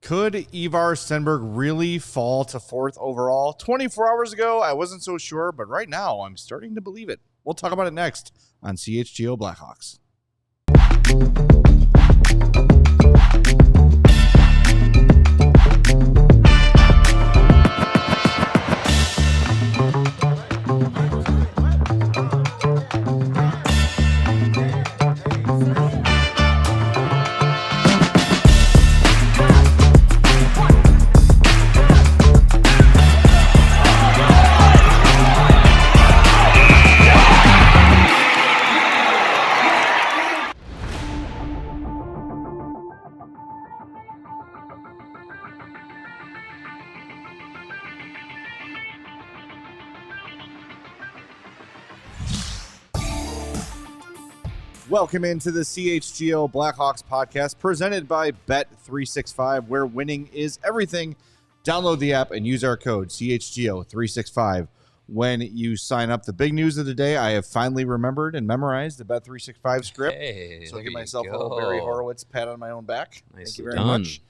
Could Ivar Stenberg really fall to 4th overall? 24 hours ago, I wasn't so sure, but right now, I'm starting to believe it. We'll talk about it next on CHGO Blackhawks. Welcome into the CHGO Blackhawks podcast presented by Bet365, where winning is everything. Download the app and use our code CHGO365 when you sign up. The big news of the day, I have finally remembered and memorized the Bet365 script. Hey, so I give myself a little Barry Horowitz pat on my own back. Thank you very done. much.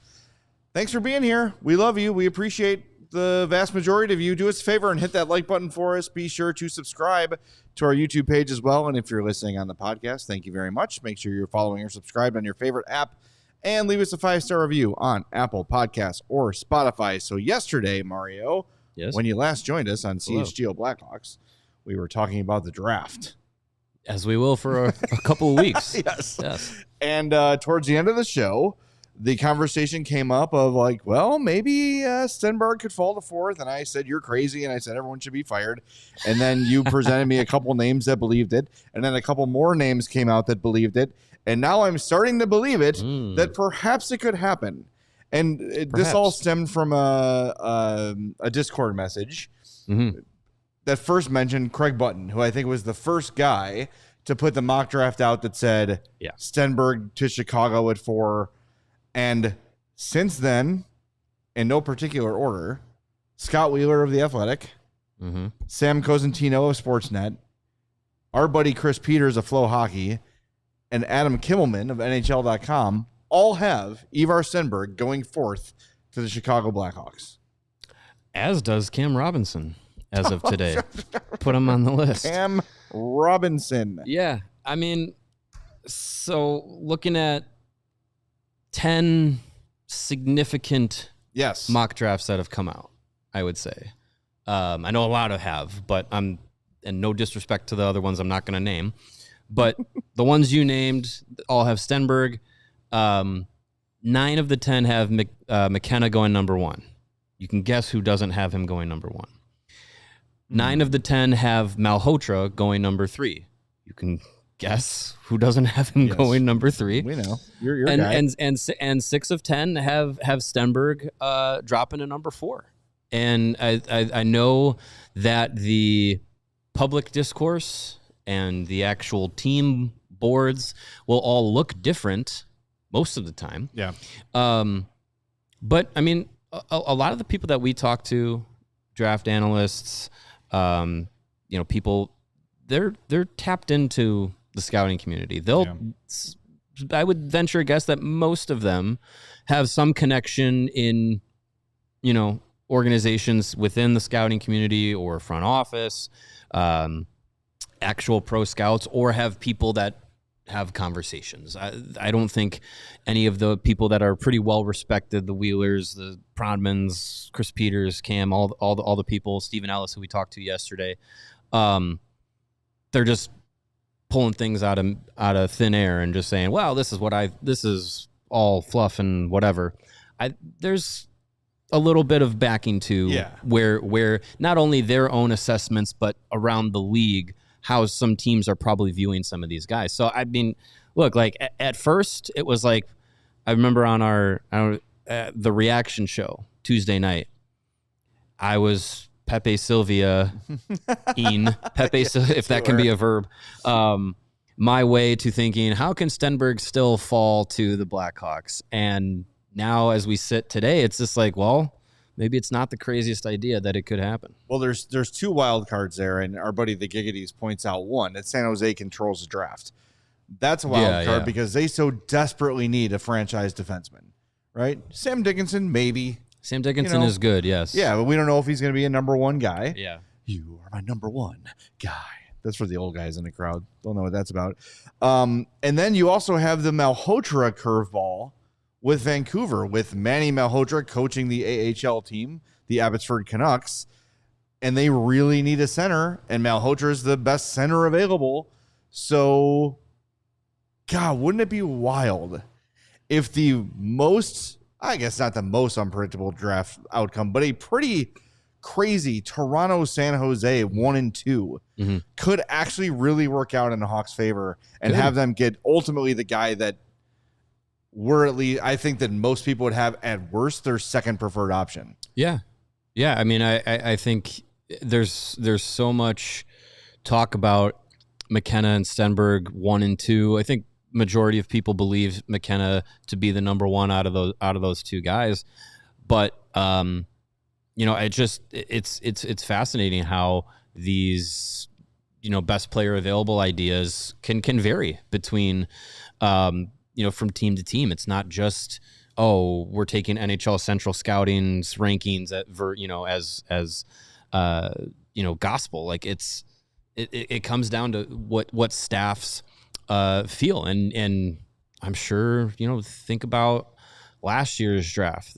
Thanks for being here. We love you. We appreciate the vast majority of you. Do us a favor and hit that like button for us. Be sure to subscribe to our YouTube page as well. And if you're listening on the podcast, thank you very much. Make sure you're following or subscribed on your favorite app and leave us a 5-star review on Apple Podcasts or Spotify. So yesterday, Mario, when you last joined us on CHGO Blackhawks, we were talking about the draft. As we will for a couple of weeks. Yes. And towards the end of the show, the conversation came up of like, well, maybe Stenberg could fall to 4th. And I said, you're crazy. And I said, everyone should be fired. And then you presented me a couple names that believed it. And then a couple more names came out that believed it. And now I'm starting to believe it, that perhaps it could happen. And this all stemmed from a Discord message that first mentioned Craig Button, who I think was the first guy to put the mock draft out that said Stenberg to Chicago at 4. And since then, in no particular order, Scott Wheeler of The Athletic, Sam Cosentino of Sportsnet, our buddy Chris Peters of Flow Hockey, and Adam Kimmelman of NHL.com all have Ivar Stenberg going 4th to the Chicago Blackhawks. As does Cam Robinson as of today. Put him on the list. Cam Robinson. Yeah. I mean, so looking at 10 significant mock drafts that have come out, I would say. I know a lot have, but and no disrespect to the other ones I'm not going to name, but the ones you named all have Stenberg. 9 of the 10 have McKenna going number 1. You can guess who doesn't have him going number 1. 9 of the 10 have Malhotra going number 3. You can guess who doesn't have him going number 3. We know. You're and, guy. And 6 of 10 have Stenberg dropping to number 4. And I know that the public discourse and the actual team boards will all look different most of the time. Yeah. But I mean, a lot of the people that we talk to, draft analysts, people, they're tapped into the scouting community. I would venture a guess that most of them have some connection in, organizations within the scouting community or front office, actual pro scouts, or have people that have conversations. I don't think any of the people that are pretty well respected, the Wheelers, the Prodmans, Chris Peters, Cam, all the people, Stephen Ellis, who we talked to yesterday, they're just pulling things out of thin air and just saying, "Well, this is all fluff and whatever." There's a little bit of backing to where not only their own assessments, but around the league, how some teams are probably viewing some of these guys. So, I mean, look, like at first it was like, I remember on the reaction show Tuesday night, I was Pepe Sylvia, if that can be a verb, my way to thinking, how can Stenberg still fall to the Blackhawks? And now as we sit today, it's just like, well, maybe it's not the craziest idea that it could happen. Well, there's 2 wild cards there, and our buddy the Giggities points out one, that San Jose controls the draft. That's a wild card because they so desperately need a franchise defenseman, right? Sam Dickinson, maybe. Sam Dickinson is good, yes. Yeah, but we don't know if he's going to be a number one guy. Yeah. You are my number one guy. That's for the old guys in the crowd. Don't know what that's about. And then you also have the Malhotra curveball with Vancouver, with Manny Malhotra coaching the AHL team, the Abbotsford Canucks, and they really need a center, and Malhotra is the best center available. So, God, wouldn't it be wild if the most, I guess not the most unpredictable draft outcome, but a pretty crazy Toronto San Jose 1-2 could actually really work out in the Hawks' favor and have them get ultimately the guy that we're at least, I think that most people would have at worst their second preferred option. Yeah. I mean, I think there's so much talk about McKenna and Stenberg 1 and 2. I think majority of people believe McKenna to be the number one out of those two guys, but it's fascinating how these best player available ideas can vary between from team to team. It's not just we're taking NHL Central Scouting's rankings as gospel. Like it comes down to what staffs feel, and I'm sure think about last year's draft.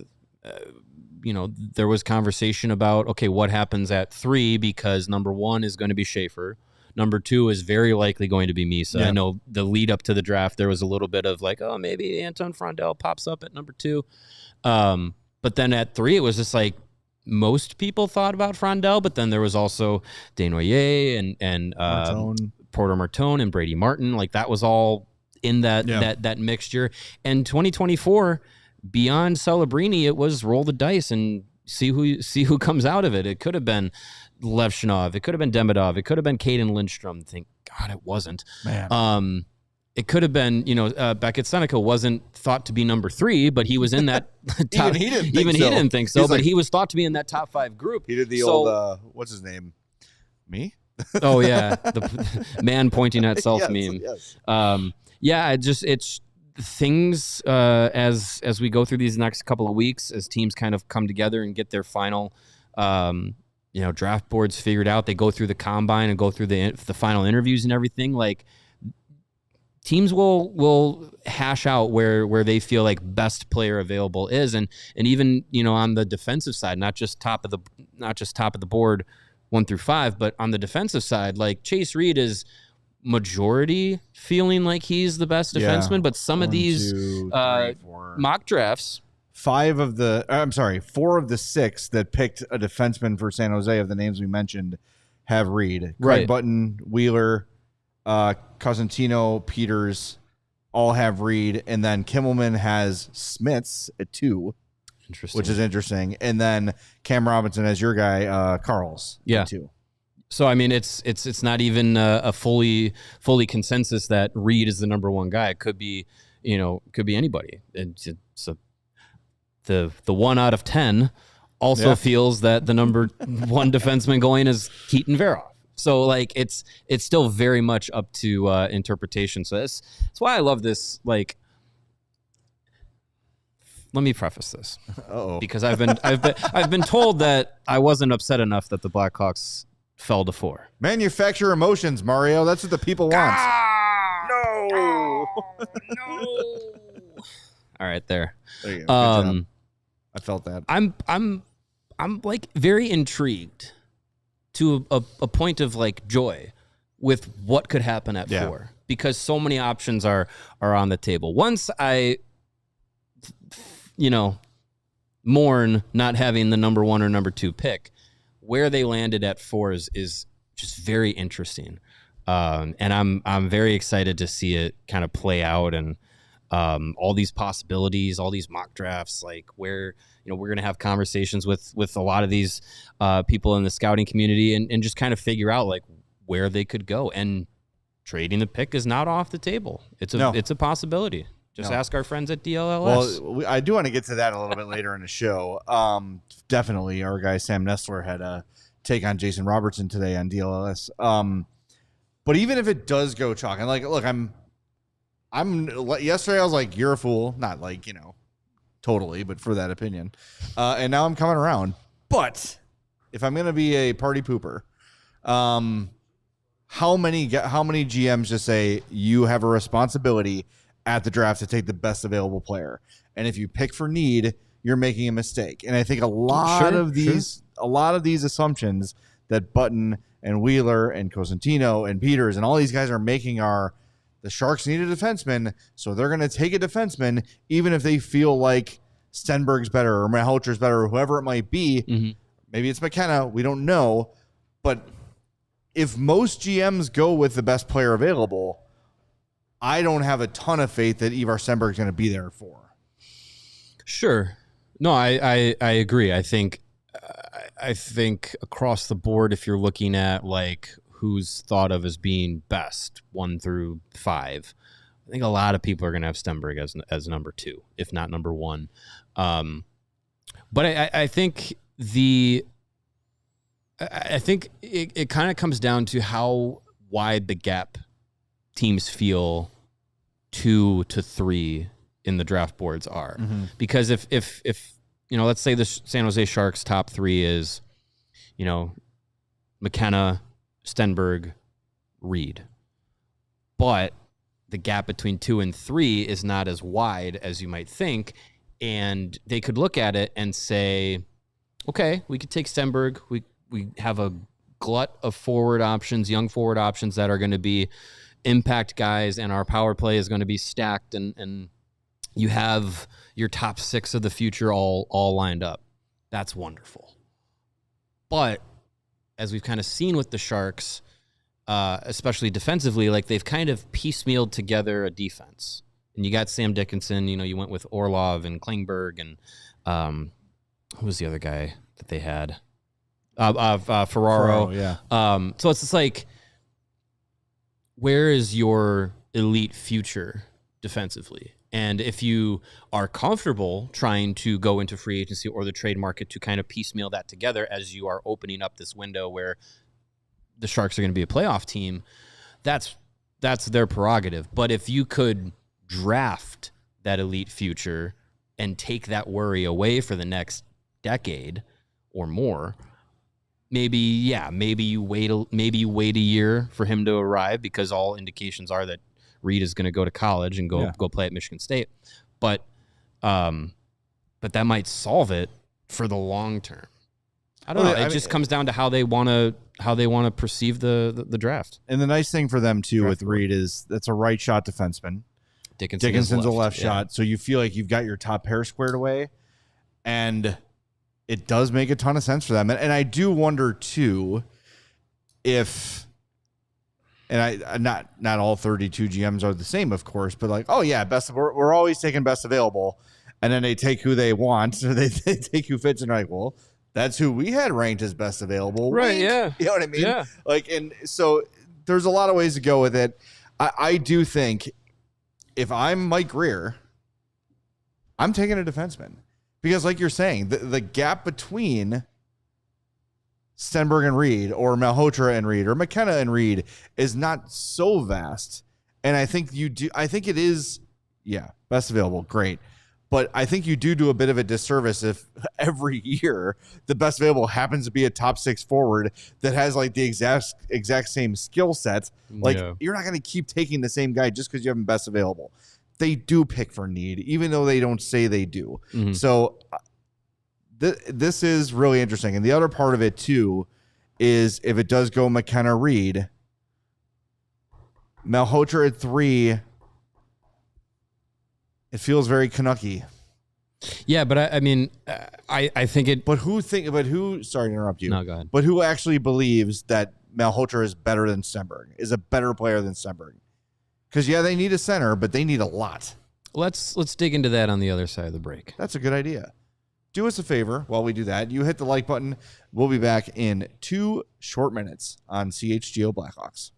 There was conversation about, okay, what happens at 3, because number 1 is going to be Schaefer. Number 2 is very likely going to be Misa. Yeah. I know the lead up to the draft, there was a little bit of like, maybe Anton Frondell pops up at number 2. But then at 3, it was just like most people thought about Frondell, but then there was also Desnoyers and Porter Martone and Brady Martin. Like that was all in that mixture. And 2024, beyond Celebrini, it was roll the dice and see who comes out of it. It could have been Levshinov, it could have been Demidov, it could have been Caden Lindstrom. Thank God it wasn't. Man. It could have been, Beckett Seneca wasn't thought to be number 3, but he was in that top. He didn't think so, but he was thought to be in that top 5 group. He did the old what's his name? Me? Oh yeah, the man pointing at self meme. Yes. It's things as we go through these next couple of weeks, as teams kind of come together and get their final draft boards figured out. They go through the combine and go through the final interviews and everything. Like teams will hash out where they feel like best player available is, and even on the defensive side, not just top of the board 1 through 5, but on the defensive side, like Chase Reed is majority feeling like he's the best defenseman, but some of these mock drafts, 4 of the 6 that picked a defenseman for San Jose of the names we mentioned have Reed. Craig Button, Wheeler, Cosentino, Peters all have Reed, and then Kimmelman has Smits at 2. Interesting. Which is interesting. And then Cam Robinson as your guy, Carl's at 2. So I mean, it's not even a fully consensus that Reed is the number 1 guy. It could be anybody. It's the 1 out of 10 also feels that the number 1 defenseman going is Keaton Veroff. So like it's still very much up to interpretation. So that's why I love this. Like, let me preface this because I've been told that I wasn't upset enough that the Blackhawks fell to 4. Manufacture emotions, Mario. That's what the people want. No. All right, there you go. I felt that. I'm like very intrigued to a point of like joy with what could happen at 4, because so many options are on the table. Once I mourn not having the number 1 or number 2 pick, where they landed at 4 is just very interesting. And I'm very excited to see it kind of play out, and all these possibilities, all these mock drafts, like where, we're going to have conversations with a lot of these people in the scouting community and just kind of figure out like where they could go. And trading the pick is not off the table. It's a possibility. Just ask our friends at DLLS. Well, I do want to get to that a little bit later in the show. Definitely, our guy Sam Nestler had a take on Jason Robertson today on DLLS. But even if it does go chalk, and like, look, I'm yesterday I was like, you're a fool, not like totally, but for that opinion. And now I'm coming around. But if I'm going to be a party pooper, how many GMs just say you have a responsibility at the draft to take the best available player, and if you pick for need, you're making a mistake. And I think a lot of these assumptions that Button and Wheeler and Cosentino and Peters and all these guys are making are the Sharks need a defenseman, so they're going to take a defenseman even if they feel like Stenberg's better or Malhotra's better or whoever it might be. Mm-hmm. Maybe it's McKenna. We don't know. But if most GMs go with the best player available, I don't have a ton of faith that Ivar Stenberg is going to be there for. Sure. No, I agree. I think across the board, if you're looking at like who's thought of as being best 1 through 5, I think a lot of people are going to have Stenberg as number 2, if not number 1. But I think it kind of comes down to how wide the gap teams feel 2 to 3 in the draft boards are. Mm-hmm. Because if let's say the San Jose Sharks top 3 is, McKenna, Stenberg, Reed. But the gap between 2 and 3 is not as wide as you might think. And they could look at it and say, okay, we could take Stenberg. We have a glut of forward options, young forward options that are going to be impact guys, and our power play is going to be stacked, and you have your top 6 of the future all lined up. That's wonderful. But as we've kind of seen with the Sharks, especially defensively, like they've kind of piecemealed together a defense. And you got Sam Dickinson, you went with Orlov and Klingberg, and who was the other guy that they had? Ferraro. Yeah. So it's just like, where is your elite future defensively? And if you are comfortable trying to go into free agency or the trade market to kind of piecemeal that together as you are opening up this window where the Sharks are going to be a playoff team, that's their prerogative. But if you could draft that elite future and take that worry away for the next decade or more, maybe you wait a year for him to arrive, because all indications are that Reed is going to go to college and go play at Michigan State. But that might solve it for the long term. I don't know. It just comes down to how they want to perceive the draft. And the nice thing for them too with Reed is that's a right shot defenseman. Dickinson's a left shot, so you feel like you've got your top pair squared away, and it does make a ton of sense for them. And I do wonder too if, and I not all 32 GMs are the same, of course, but like, oh yeah, we're always taking best available, and then they take who they want, or they take who fits, and they're like, well, that's who we had ranked as best available, right? Yeah, you know what I mean? Yeah. Like, and so there's a lot of ways to go with it. I do think if I'm Mike Greer, I'm taking a defenseman, because like you're saying, the gap between Stenberg and Reed, or Malhotra and Reed, or McKenna and Reed is not so vast. And I think it is, best available, great. But I think you do a bit of a disservice if every year the best available happens to be a top 6 forward that has like the exact same skill set. Like, you're not going to keep taking the same guy just because you have him best available. They do pick for need, even though they don't say they do. Mm-hmm. So this is really interesting. And the other part of it too is if it does go McKenna Reed, Malhotra at 3, it feels very Canucky. Yeah, but I think it. But who? Sorry to interrupt you. No, go ahead. But who actually believes that Malhotra is better than Stenberg? Is a better player than Stenberg? Because they need a center, but they need a lot. Let's dig into that on the other side of the break. That's a good idea. Do us a favor while we do that. You hit the like button. We'll be back in 2 short minutes on CHGO Blackhawks.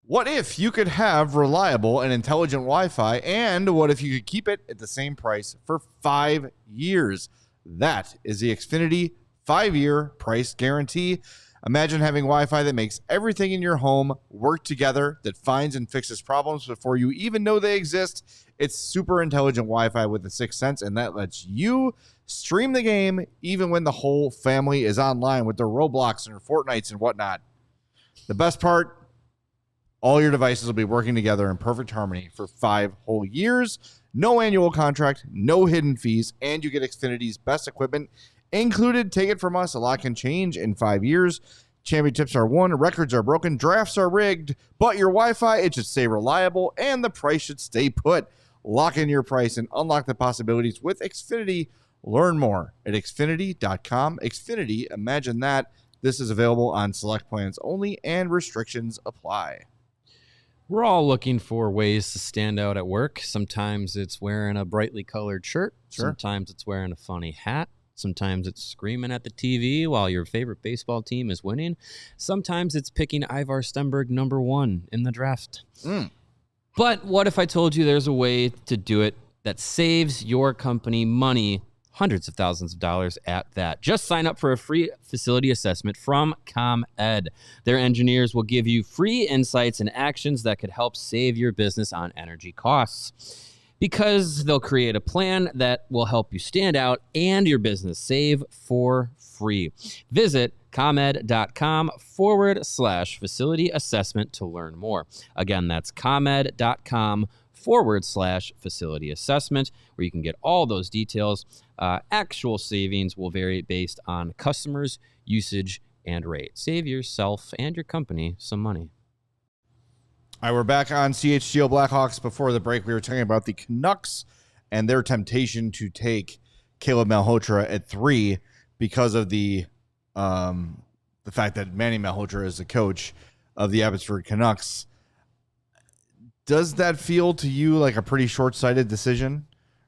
What if you could have reliable and intelligent Wi-Fi, and what if you could keep it at the same price for 5 years? That is the Xfinity 5-year price guarantee. Imagine having Wi-Fi that makes everything in your home work together, that finds and fixes problems before you even know they exist. It's super intelligent Wi-Fi with the sixth sense, and that lets you stream the game even when the whole family is online with their Roblox and their Fortnites and whatnot. The best part, all your devices will be working together in perfect harmony for 5 whole years. No annual contract, no hidden fees, and you get Xfinity's best equipment included. Take it from us. A lot can change in 5 years. Championships are won, records are broken, drafts are rigged, but your Wi-Fi, it should stay reliable, and the price should stay put. Lock in your price and unlock the possibilities with Xfinity. Learn more at Xfinity.com. Xfinity, imagine that. This is available on select plans only, and restrictions apply. We're all looking for ways to stand out at work. Sometimes it's wearing a brightly colored shirt. Sure. Sometimes it's wearing a funny hat. Sometimes it's screaming at the TV while your favorite baseball team is winning. Sometimes it's picking Ivar Stenberg number 1 in the draft. But what if I told you there's a way to do it that saves your company money, hundreds of thousands of dollars at that? Just sign up for a free facility assessment from ComEd. Their engineers will give you free insights and actions that could help save your business on energy costs, because they'll create a plan that will help you stand out and your business save for free. Visit ComEd.com/facility assessment to learn more. Again, that's ComEd.com/facility assessment, where you can get all those details. Actual savings will vary based on customers, usage, and rate. Save yourself and your company some money. All right, we're back on CHGO Blackhawks. Before the break, we were talking about the Canucks and their temptation to take Caleb Malhotra at 3 because of the fact that Manny Malhotra is the coach of the Abbotsford Canucks. Does that feel to you like a pretty short-sighted decision?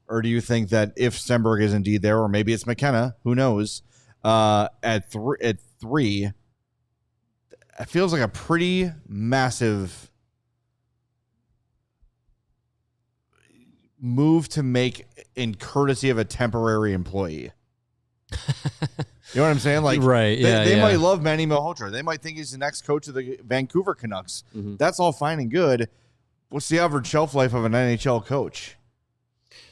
Or do you think that if Stenberg is indeed there, or maybe it's McKenna, who knows, at 3, it feels like a pretty massive move to make in courtesy of a temporary employee. You know what I'm saying? Like, right? They might love Manny Malhotra. They might think he's the next coach of the Vancouver Canucks. Mm-hmm. That's all fine and good. What's the average shelf life of an NHL coach?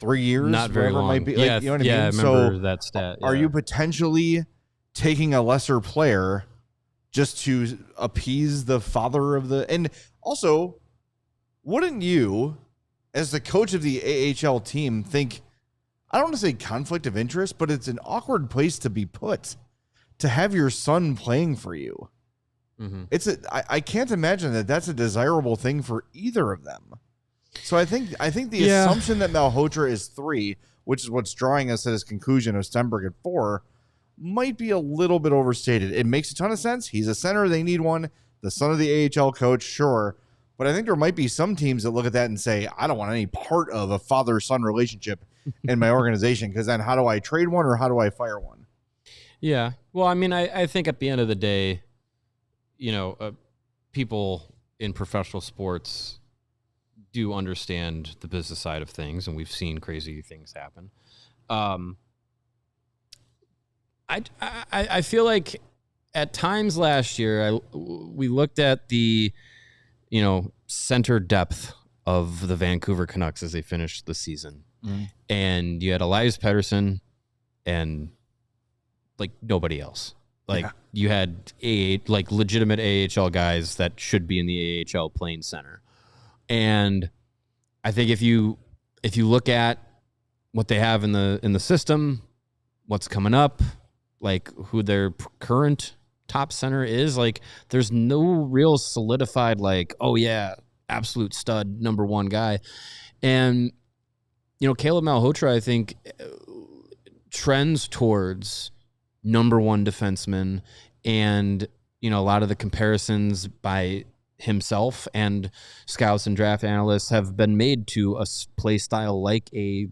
3 years? Not very long. Might be. Like, you know what I mean? I remember that stat. Are you potentially taking a lesser player just to appease the father of the... And also, wouldn't you, as the coach of the AHL team, think, I don't want to say conflict of interest, but it's an awkward place to be put, to have your son playing for you. Mm-hmm. I can't imagine that that's a desirable thing for either of them. So I think the assumption that Malhotra is 3, which is what's drawing us at his conclusion of Stenberg at 4, might be a little bit overstated. It makes a ton of sense. He's a center. They need one. The son of the AHL coach, sure. But I think there might be some teams that look at that and say, I don't want any part of a father-son relationship in my organization, because then how do I trade one or how do I fire one? Yeah. Well, I mean, I think at the end of the day, you know, people in professional sports do understand the business side of things, and we've seen crazy things happen. I feel like at times last year, we looked at the, you know, center depth of the Vancouver Canucks as they finished the season. And you had Elias Pettersson and like nobody else. Like you had legitimate AHL guys that should be in the AHL playing center. And I think if you look at what they have in the system, what's coming up, like who their current top center is, like there's no real solidified, like, oh yeah, absolute stud number 1 guy. And you know, Caleb Malhotra, I think, trends towards number 1 defenseman, and you know, a lot of the comparisons by himself and scouts and draft analysts have been made to a play style like a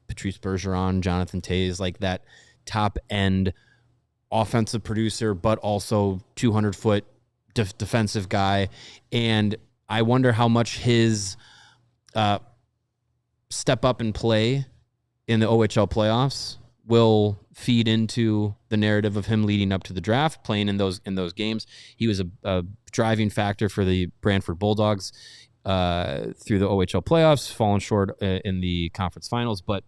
Patrice Bergeron, Jonathan Toews, like that top end offensive producer, but also 200-foot defensive guy. And I wonder how much his step up and play in the OHL playoffs will feed into the narrative of him leading up to the draft, playing in those games. He was a driving factor for the Brantford Bulldogs through the OHL playoffs, falling short in the conference finals. But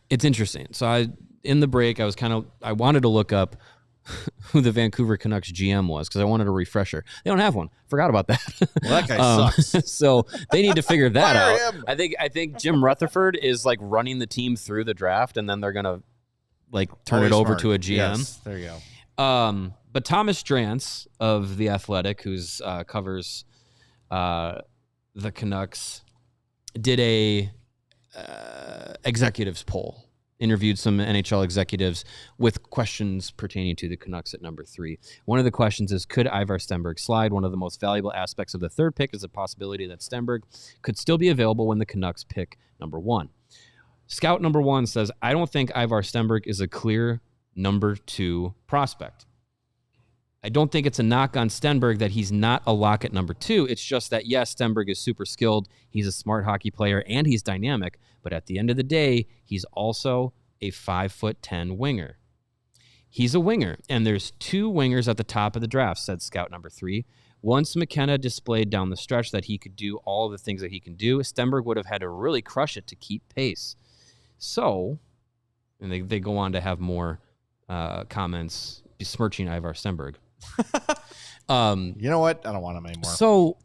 it's interesting. So in the break, I wanted to look up who the Vancouver Canucks GM was because I wanted a refresher. They don't have one. Forgot about that. Well, that guy sucks. So they need to figure that out. Him. I think Jim Rutherford is like running the team through the draft, and then they're gonna like turn it over to a GM. Yes, there you go. But Thomas Drance of The Athletic, who's covers the Canucks, did a executives poll. Interviewed some NHL executives with questions pertaining to the Canucks at number 3. One of the questions is, could Ivar Stenberg slide? One of the most valuable aspects of the third pick is the possibility that Stenberg could still be available when the Canucks pick number 1. Scout number 1 says, I don't think Ivar Stenberg is a clear number 2 prospect. I don't think it's a knock on Stenberg that he's not a lock at number 2. It's just that, yes, Stenberg is super skilled. He's a smart hockey player, and he's dynamic. But at the end of the day, he's also a 5'10" winger. He's a winger, and there's 2 wingers at the top of the draft, said scout number 3. Once McKenna displayed down the stretch that he could do all the things that he can do, Stenberg would have had to really crush it to keep pace. So, and they go on to have more comments besmirching Ivar Stenberg. You know what? I don't want him anymore. So,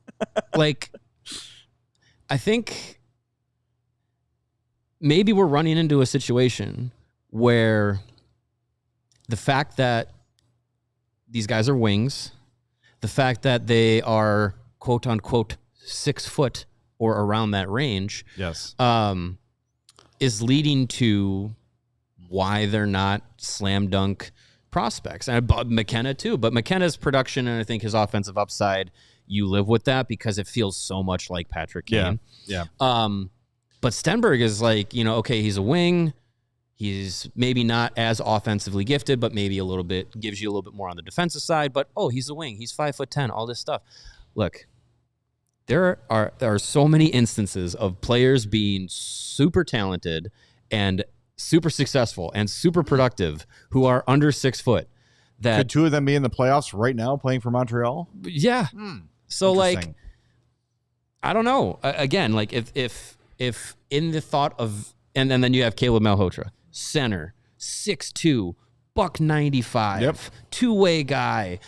I think maybe we're running into a situation where the fact that these guys are wings, the fact that they are quote unquote 6 foot or around that range, yes, is leading to why they're not slam dunk prospects. And McKenna too, but McKenna's production and I think his offensive upside, you live with that because it feels so much like Patrick Kane. Yeah. But Stenberg is like, okay, he's a wing. He's maybe not as offensively gifted, but maybe gives you a little bit more on the defensive side. But, he's a wing. He's 5'10", all this stuff. Look, there are so many instances of players being super talented and super successful and super productive who are under 6 foot. That could 2 of them be in the playoffs right now playing for Montreal? Yeah. So I don't know. Again, if in the thought of, and then you have Caleb Malhotra, center, 6'2", $195, yep, 2-way guy.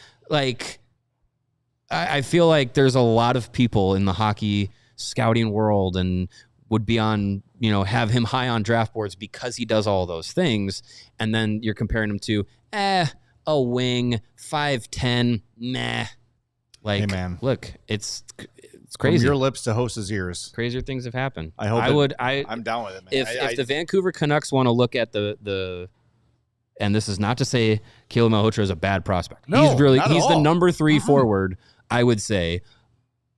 I feel like there's a lot of people in the hockey scouting world and would be on, have him high on draft boards because he does all those things. And then you're comparing him to, a wing, 5'10", meh. Hey man, look, it's crazy. From your lips to host's ears. Crazier things have happened. I'm down with it, man. If the Vancouver Canucks want to look at the and this is not to say Caleb Malhotra is a bad prospect. No, he's the number 3 forward, I would say,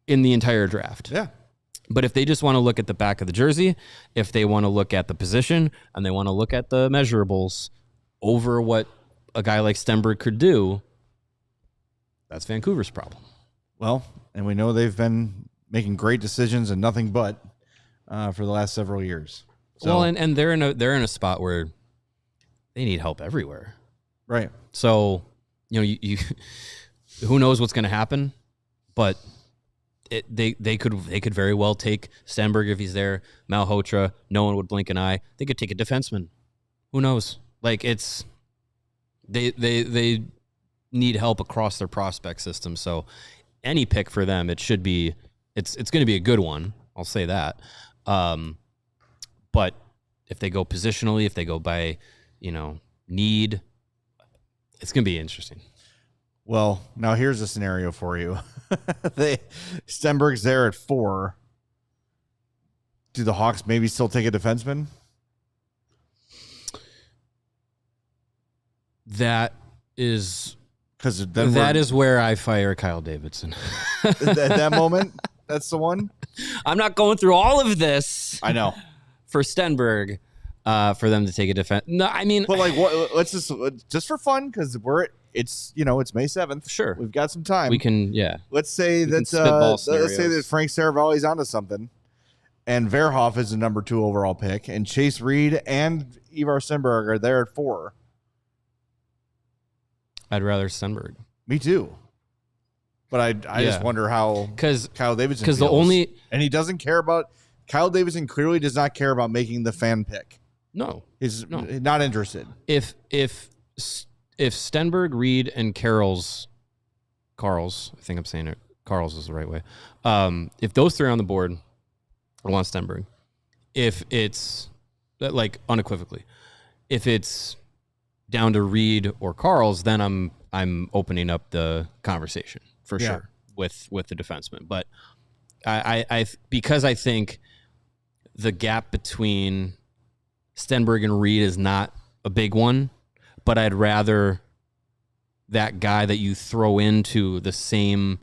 in the entire draft. Yeah. But if they just want to look at the back of the jersey, if they want to look at the position and they want to look at the measurables over what a guy like Stenberg could do, that's Vancouver's problem. Well, and we know they've been making great decisions and nothing but for the last several years. So, well, and they're in a spot where they need help everywhere. Right. So, you who knows what's going to happen, but they could very well take Stenberg if he's there, Malhotra, no one would blink an eye. They could take a defenseman. Who knows? They need help across their prospect system. So any pick for them, it's going to be a good one. I'll say that. But if they go positionally, if they go by, need, it's going to be interesting. Well, now here's a scenario for you. Stenberg's there at 4. Do the Hawks maybe still take a defenseman? That is because where I fire Kyle Davidson. At that moment, that's the one. I'm not going through all of this. I know for Stenberg, for them to take a defense. No, I mean, but let's just for fun because it's May 7th. Sure, we've got some time. We can, Let's say that Frank Saravalli's onto something, and Verhoff is the number 2 overall pick, and Chase Reed and Ivar Stenberg are there at 4. I'd rather Stenberg. Me too. But I just wonder how Kyle Davidson feels. The only and he doesn't care about Kyle Davidson clearly does not care about making the fan pick. No. He's not interested. If Stenberg, Reed, and Carls, I think I'm saying it. Carls is the right way. If those 3 are on the board, I want Stenberg. If it's like unequivocally, if it's down to Reed or Carls, then I'm opening up the conversation for sure with the defenseman. But I because I think the gap between Stenberg and Reed is not a big one, but I'd rather that guy that you throw into the same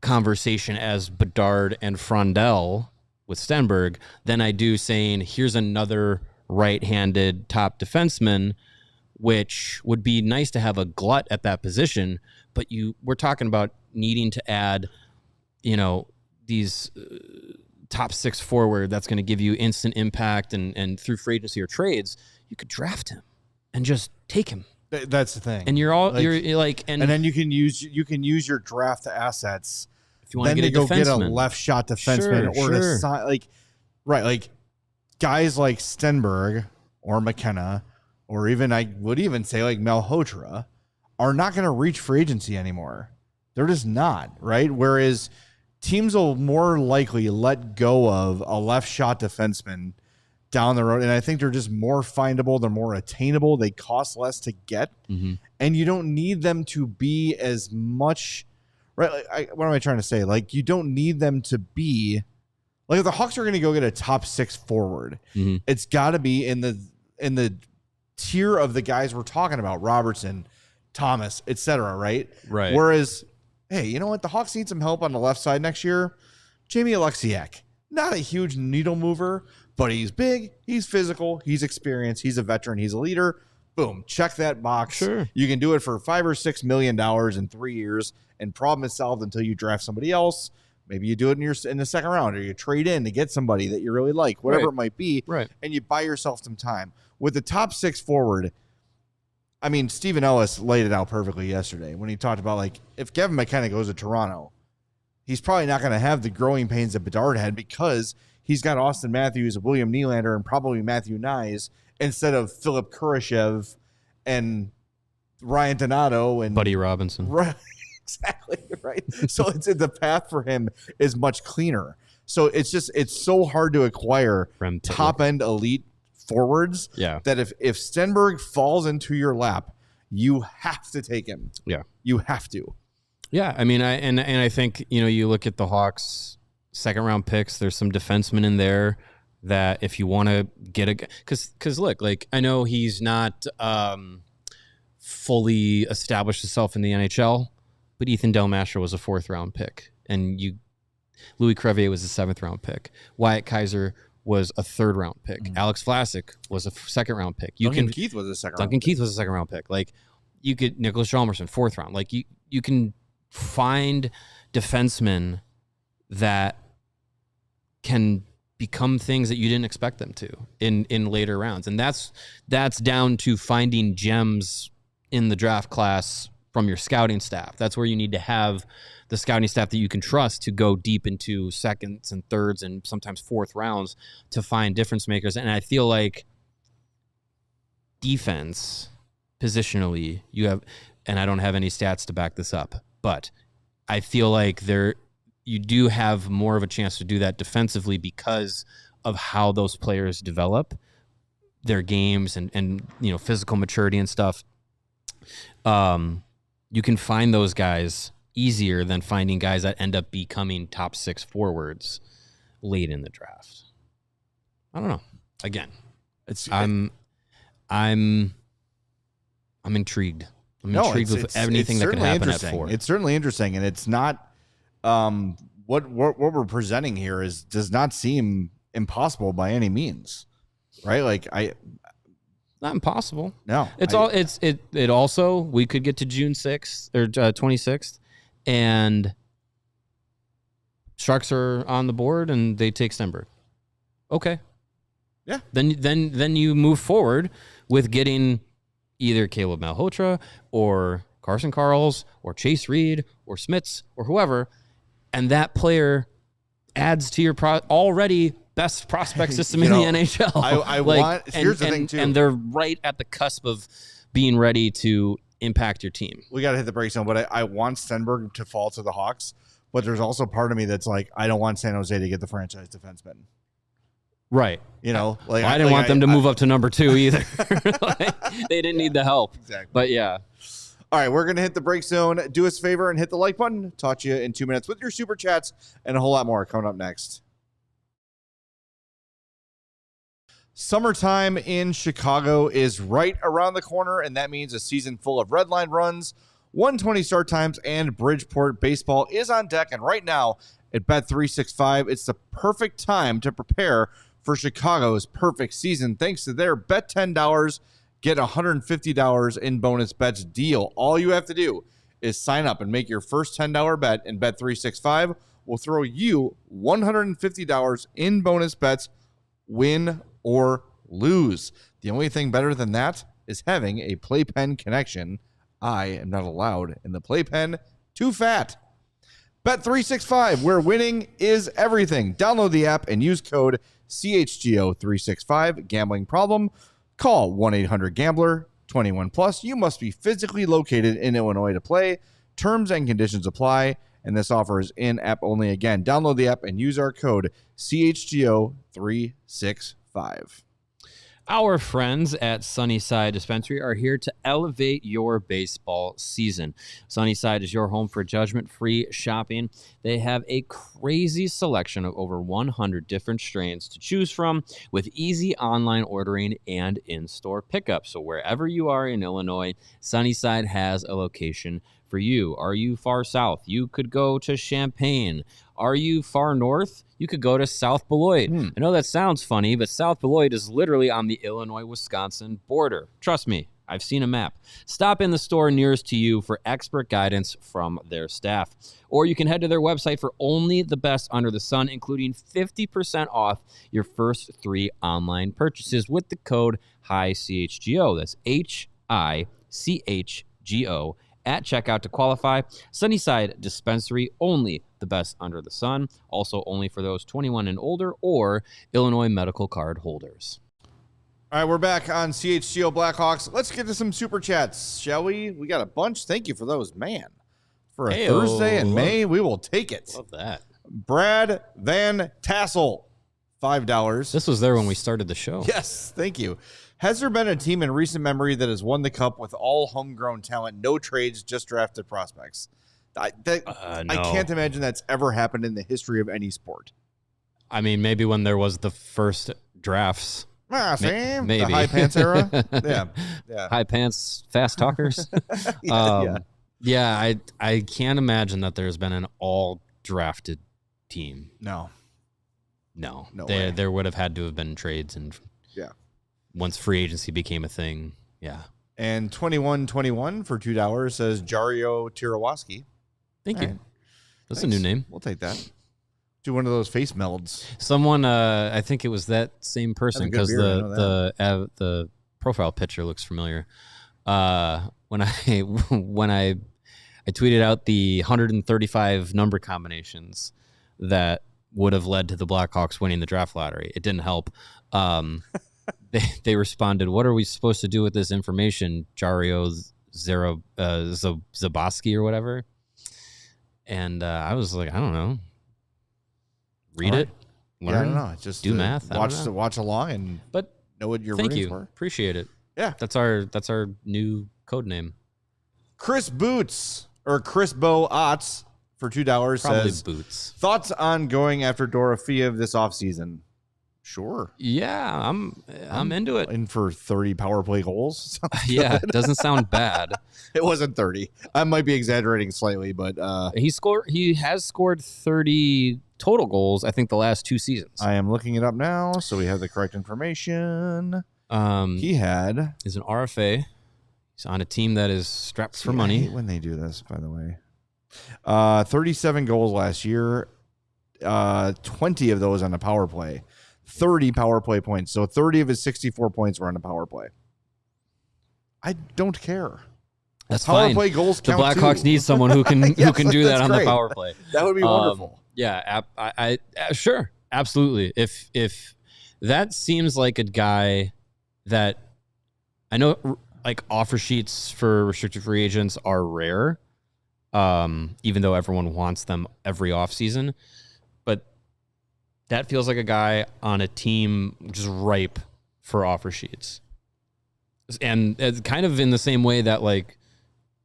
conversation as Bedard and Frondell with Stenberg than I do saying, here's another right-handed top defenseman, which would be nice to have a glut at that position, but we're talking about needing to add, these top 6 forward that's going to give you instant impact and through free agency or trades, you could draft him and just take him. That's the thing. And you're like, and then you can use your draft assets if you want to get a left shot defenseman to sign, like guys like Stenberg or McKenna, or even I would even say like Malhotra are not going to reach free agency anymore. They're just not, right? Whereas teams will more likely let go of a left shot defenseman down the road. And I think they're just more findable. They're more attainable. They cost less to get. Mm-hmm. And you don't need them to be as much, right? What am I trying to say? Like, you don't need them to be, like, if the Hawks are going to go get a top 6 forward, mm-hmm. it's got to be in the tier of the guys we're talking about, Robertson, Thomas, etc. Right? Whereas, hey, you know what? The Hawks need some help on the left side next year. Jamie Alexiak, not a huge needle mover, but he's big, he's physical, he's experienced, he's a veteran, he's a leader. Boom, check that box. Sure. You can do it for $5 or $6 million in 3 years, and problem is solved until you draft somebody else. Maybe you do it in the second round, or you trade in to get somebody that you really like, whatever it might be, and you buy yourself some time. With the top 6 forward, I mean, Stephen Ellis laid it out perfectly yesterday when he talked about, like, if Kevin McKenna goes to Toronto, he's probably not going to have the growing pains that Bedard had because he's got Austin Matthews, William Nylander, and probably Matthew Nyes instead of Philip Kurashev and Ryan Donato and Buddy Robinson. Right, exactly, right. So the path for him is much cleaner. So it's so hard to acquire top-end elite forwards that if Stenberg falls into your lap, you have to take him. Yeah. You have to. Yeah, I mean, I think, you look at the Hawks' second-round picks, there's some defensemen in there that if you want to get a – because look, like, I know he's not fully established himself in the NHL, but Ethan Delmasher was a 4th-round pick, and Louis Crevier was a 7th-round pick. Wyatt Kaiser was a 3rd-round pick. Mm-hmm. Alex Vlasic was a 2nd-round pick. Duncan Keith was a 2nd-round Keith was a 2nd-round pick. Like, you could – Nicholas Chalmerson, 4th round. Like, you can find defensemen that can become things that you didn't expect them to in later rounds. And that's down to finding gems in the draft class from your scouting staff. That's where you need to have the scouting staff that you can trust to go deep into 2nds and 3rds and sometimes 4th rounds to find difference makers. And I feel like defense positionally you have, and I don't have any stats to back this up, but I feel like you do have more of a chance to do that defensively because of how those players develop their games and physical maturity and stuff. You can find those guys easier than finding guys that end up becoming top 6 forwards late in the draft. I don't know. Again, I'm intrigued. I'm intrigued with anything that could happen at 4. It's certainly interesting, and it's not what we're presenting here does not seem impossible by any means, right? Like not impossible. No, it also, we could get to June 6th or 26th, and Sharks are on the board and they take Stenberg. Okay. Yeah. Then you move forward with getting either Caleb Malhotra or Carson Karls or Chase Reed or Smits or whoever, and that player adds to your already best prospect system in the NHL. Here's the thing too. And they're right at the cusp of being ready to impact your team. We got to hit the brakes on, but I want Stenberg to fall to the Hawks, but there's also part of me that's like, I don't want San Jose to get the franchise defenseman. Right. I didn't want them to move up to number 2 either. They didn't need the help. Exactly. But yeah. All right, we're going to hit the break zone. Do us a favor and hit the like button. Talk to you in 2 minutes with your super chats and a whole lot more coming up next. Summertime in Chicago is right around the corner, and that means a season full of red line runs, 120 start times, and Bridgeport baseball is on deck. And right now at Bet365, it's the perfect time to prepare for Chicago's perfect season. Thanks to their bet $10, get $150 in bonus bets deal. All you have to do is sign up and make your first $10 bet, and Bet365 will throw you $150 in bonus bets, win or lose. The only thing better than that is having a playpen connection. I am not allowed in the playpen. Too fat. Bet365, where winning is everything. Download the app and use code CHGO365. Gambling problem? Call 1-800-GAMBLER. 21 plus. You must be physically located in Illinois to play. Terms and conditions apply, and this offer is in-app only. Again, download the app and use our code CHGO365. Our friends at Sunnyside Dispensary are here to elevate your baseball season. Sunnyside is your home for judgment-free shopping. They have a crazy selection of over 100 different strains to choose from with easy online ordering and in-store pickup. So wherever you are in Illinois, Sunnyside has a location for you. Are you far south? You could go to Champaign. Are you far north? You could go to South Beloit. I know that sounds funny, but South Beloit is literally on the Illinois-Wisconsin border. Trust me, I've seen a map. Stop in the store nearest to you for expert guidance from their staff. Or you can head to their website for only the best under the sun, including 50% off your first 3 online purchases with the code HICHGO. That's HICHGO at checkout to qualify. Sunnyside Dispensary, only the best under the sun. Also only for those 21 and older or Illinois medical card holders. All right, we're back on CHGO Blackhawks. Let's get to some super chats, shall we? We got a bunch. Thank you for those, man. For a Thursday in May, we will take it. Love that. Brad Van Tassel, $5. This was there when we started the show. Yes, thank you. Has there been a team in recent memory that has won the cup with all homegrown talent, no trades, just drafted prospects? I can't imagine that's ever happened in the history of any sport. I mean, maybe when there was the first drafts. Same. Maybe. The high pants era? Yeah. High pants, fast talkers. I can't imagine that there's been an all-drafted team. No way. There would have had to have been trades and once free agency became a thing. Yeah. And 2121 for $2 says Jario Tirabassi. Thank you. That's a new name. We'll take that. Do one of those face melds. Someone, I think it was that same person because the profile picture looks familiar. When I tweeted out the 135 number combinations that would have led to the Blackhawks winning the draft lottery, it didn't help. They responded, "What are we supposed to do with this information, Jario Zawaski or whatever?" And I was like, I don't know. Read it, learn. I don't know. Just do math. Watch along, but know what you're rooting for. Appreciate it. Yeah, that's our new code name. Chris Boots or Chris Bo Otts for $2 says Boots. Thoughts on going after Dorofeyev this offseason? Sure. Yeah, I'm into it. In for 30 power play goals. Yeah, it doesn't sound bad. It wasn't 30. I might be exaggerating slightly, but he has scored 30 total goals, I think, the last 2 seasons. I am looking it up now, so we have the correct information. He's an RFA. He's on a team that is strapped for money. I hate when they do this, by the way. 37 goals last year, 20 of those on a power play. 30 power play points. So 30 of his 64 points were on the power play. I don't care. That's power fine. play goals The count Blackhawks too. need someone who can Yes, who can do that on great. the power play. That would be wonderful. Yeah, I sure, absolutely. If that seems like a guy that I know, like offer sheets for restricted free agents are rare, even though everyone wants them every offseason. But that feels like a guy on a team just ripe for offer sheets. And it's kind of in the same way that like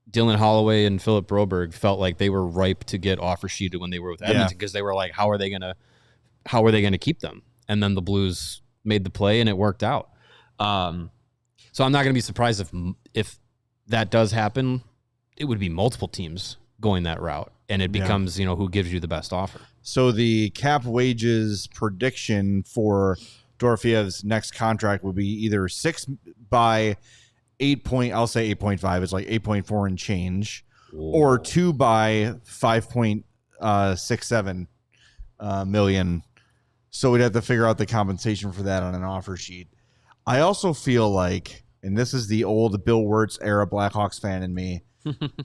Dylan Holloway and Philip Broberg felt like they were ripe to get offer sheeted when they were with Edmonton because they were like, how are they gonna keep them? And then the Blues made the play and it worked out. So I'm not gonna be surprised if that does happen. It would be multiple teams going that route, and it becomes who gives you the best offer. So the cap wages prediction for Dorofiev's next contract would be either 6 by 8 point. I'll say 8.5. It's like 8.4 and change, or 2 by 5.67 million. So we'd have to figure out the compensation for that on an offer sheet. I also feel like, and this is the old Bill Wirtz era Blackhawks fan in me,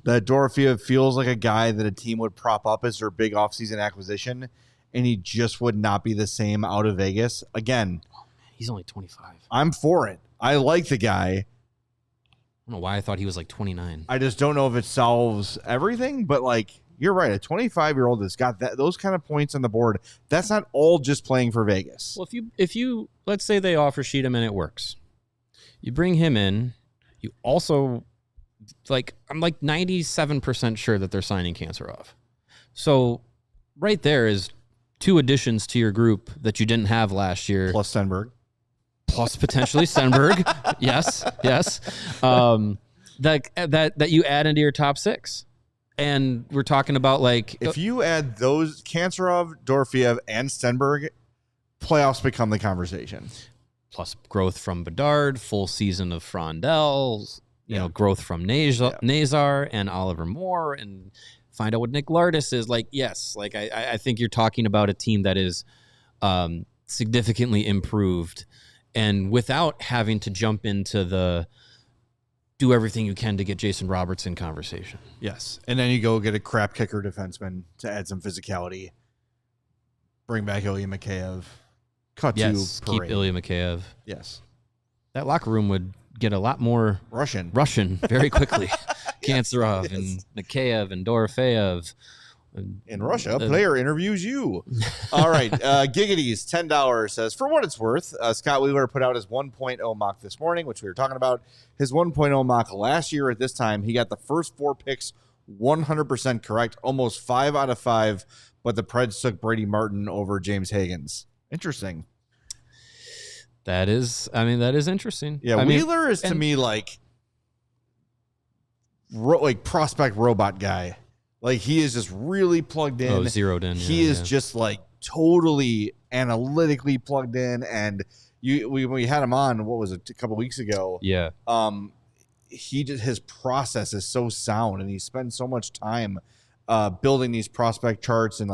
that Dorofeev feels like a guy that a team would prop up as their big offseason acquisition, and he just would not be the same out of Vegas. Again, he's only 25. I'm for it. I like the guy. I don't know why I thought he was like 29. I just don't know if it solves everything, but like you're right, a 25-year-old that's got those kind of points on the board, that's not all just playing for Vegas. Well, if you let's say they offer sheet him and it works, you bring him in. You also I'm like 97% sure that they're signing Cancerov. So right there is 2 additions to your group that you didn't have last year. Plus Stenberg. Plus potentially Stenberg. Yes. That you add into your top 6. And we're talking about like if you add those Cancerov, Dorofeev, and Stenberg, playoffs become the conversation. Plus growth from Bedard, full season of Frondel, growth from Nazar and Oliver Moore, and find out what Nick Lardis is like. Yes, like I think you're talking about a team that is significantly improved, and without having to jump into the do everything you can to get Jason Robertson conversation. Yes, and then you go get a crap kicker defenseman to add some physicality. Bring back Ilya Mikheyev. Keep Ilya Mikheyev. Yes, that locker room would get a lot more Russian very quickly. Kantsarov and Mikheyev and Dorofeev. In Russia, player interviews you. All right. Giggity's $10 says, for what it's worth, Scott Wheeler put out his 1.0 mock this morning, which we were talking about. His 1.0 mock last year at this time, he got the first 4 picks 100% correct, almost 5 out of 5, but the Preds took Brady Martin over James Higgins. Interesting. That is interesting. Yeah, Wheeler is to me like prospect robot guy. Like he is just really plugged in. Zeroed in. He is just like totally analytically plugged in. And we had him on, what was it, a couple weeks ago? Yeah. His process is so sound, and he spends so much time building these prospect charts and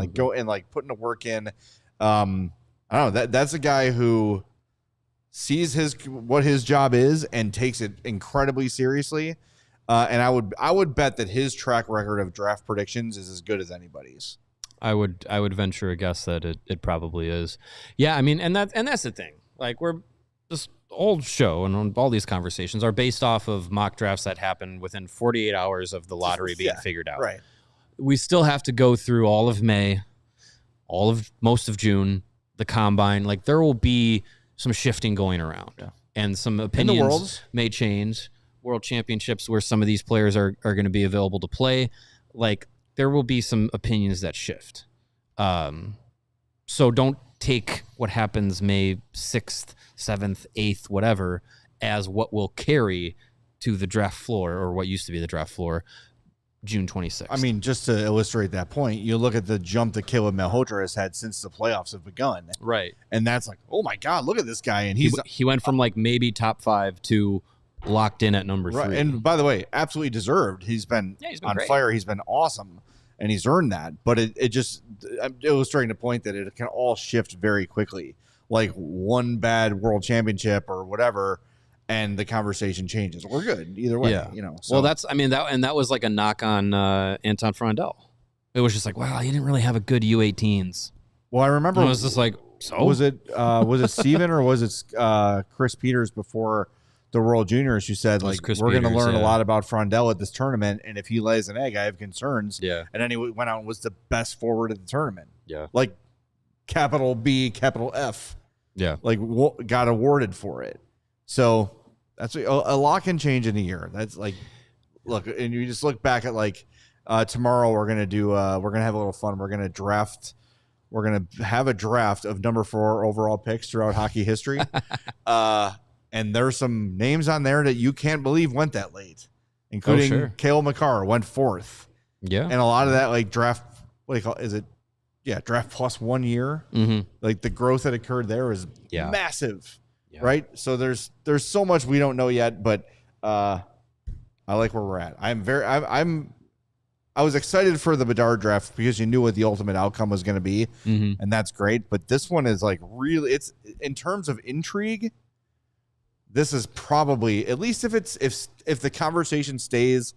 putting the work in. I don't know. That's a guy who sees what his job is and takes it incredibly seriously. And I would bet that his track record of draft predictions is as good as anybody's. I would venture a guess that it probably is. Yeah, I mean, and that's the thing. Like this old show and all these conversations are based off of mock drafts that happen within 48 hours of the lottery being figured out. Right. We still have to go through all of May, most of June, the combine. Like there will be some shifting going around, and some opinions may change. World Championships where some of these players are going to be available to play, like there will be some opinions that shift. So don't take what happens May 6th, 7th, 8th, whatever, as what will carry to the draft floor, or what used to be the draft floor, June 26th. I mean, just to illustrate that point, you look at the jump that Caleb Malhotra has had since the playoffs have begun. Right. And that's like, oh my God, look at this guy. And he went from like maybe top 5 to locked in at number 3. And by the way, absolutely deserved. He's been on fire. He's been awesome, and he's earned that. But it just, I'm illustrating the point that it can all shift very quickly. like one bad world championship or whatever, and the conversation changes. We're good either way. Yeah. So. Well, that was like a knock on Anton Frondell. It was just like, wow, he didn't really have a good U18s. Well, I remember it was just like, so was it Steven or was it Chris Peters before the World Juniors who said, like, we're going to learn a lot about Frondell at this tournament, and if he lays an egg, I have concerns. Yeah. And then he went out and was the best forward at the tournament. Yeah. Like, capital B, capital F. Yeah. Like, got awarded for it. So that's a lot can change in a year. That's like, look, and you just look back at like tomorrow we're gonna have a little fun. We're gonna have a draft of number 4 overall picks throughout hockey history. And there's some names on there that you can't believe went that late, including Cale Makar went 4th. Yeah. And a lot of that like draft, what do you call it? Is it? Yeah, draft plus 1 year. Mm-hmm. Like the growth that occurred there is massive. Yeah. Right. So there's so much we don't know yet, but I like where we're at. I was excited for the Bedard draft because you knew what the ultimate outcome was going to be, and that's great. But this one is like really, it's in terms of intrigue. This is probably, at least if the conversation stays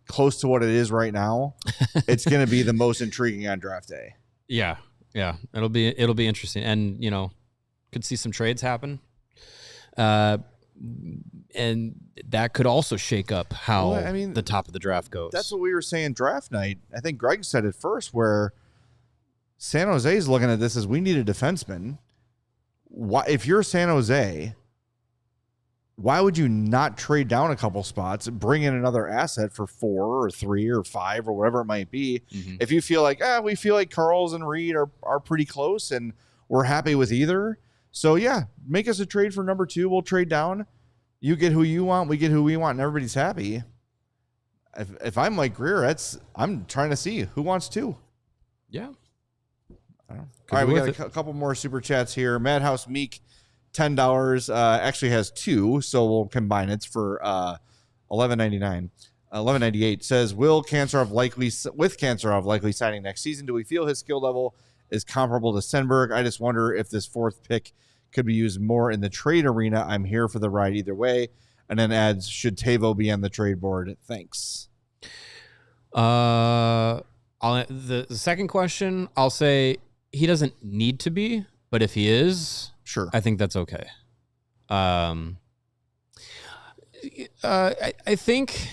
close to what it is right now, it's going to be the most intriguing on draft day. Yeah, it'll be interesting, and could see some trades happen. And that could also shake up how the top of the draft goes. That's what we were saying draft night. I think Greg said it first, where San Jose's looking at this as we need a defenseman. Why, if you're San Jose, why would you not trade down a couple spots, bring in another asset for 4 or 3 or 5 or whatever it might be? If you feel like, we feel like Carls and Reed are pretty close and we're happy with either. So, make us a trade for number 2. We'll trade down. You get who you want. We get who we want, and everybody's happy. If I'm Mike Greer, I'm trying to see who wants 2. Yeah. I don't know. All right, we got a couple more super chats here. Madhouse Meek, $10. Actually has 2, so we'll combine it for $11.99. $11.98 says, with Kanserov likely signing next season, do we feel his skill level is comparable to Stenberg? I just wonder if this 4th pick could be used more in the trade arena. I'm here for the ride either way. And then adds, should Tavo be on the trade board? Thanks. The second question, I'll say he doesn't need to be, but if he is, sure, I think that's okay. I think,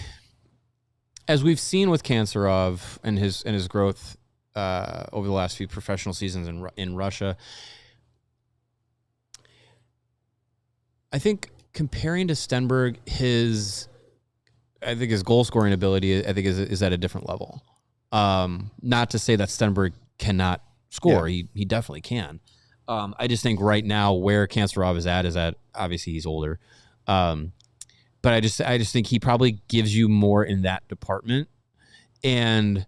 as we've seen with Kanserov and his growth over the last few professional seasons in Russia, I think comparing to Stenberg, his goal scoring ability, is at a different level. Not to say that Stenberg cannot score; he definitely can. I just think right now where Kanserov is at obviously he's older, but I just think he probably gives you more in that department, and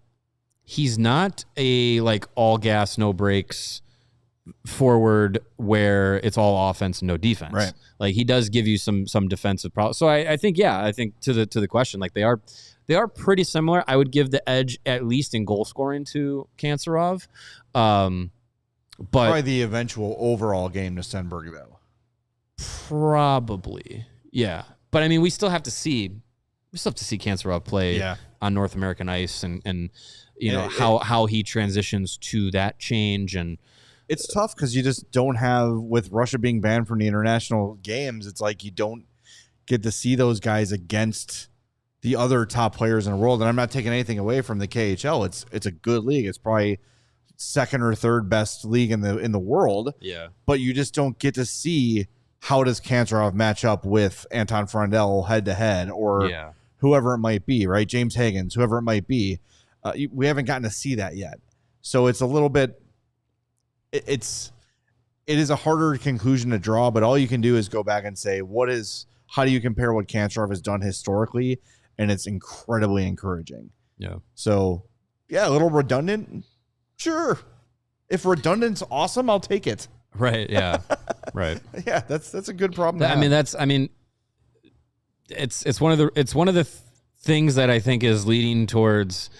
he's not a like all gas no brakes forward where it's all offense and no defense. Right. Like he does give you some defensive problems. So I think to the question, like they are pretty similar. I would give the edge at least in goal scoring to Kanserov. But probably the eventual overall game to Stenberg though. Probably. Yeah. But I mean we still have to see Kanserov play on North American ice and how he transitions to that change. And it's tough because you just don't have, with Russia being banned from the international games, it's like you don't get to see those guys against the other top players in the world. And I'm not taking anything away from the KHL. It's a good league. It's probably second or third best league in the world. Yeah. But you just don't get to see how does Kanserov match up with Anton Frondell head to head or whoever it might be, right? James Higgins, whoever it might be. We haven't gotten to see that yet. So it's a little bit, it is a harder conclusion to draw, but all you can do is go back and say, how do you compare what Kanserov has done historically? And it's incredibly encouraging. Yeah. So a little redundant. Sure. If redundant's awesome, I'll take it. Right. Yeah. Right. Yeah. That's a good problem to have. It's one of the things that I think is leading towards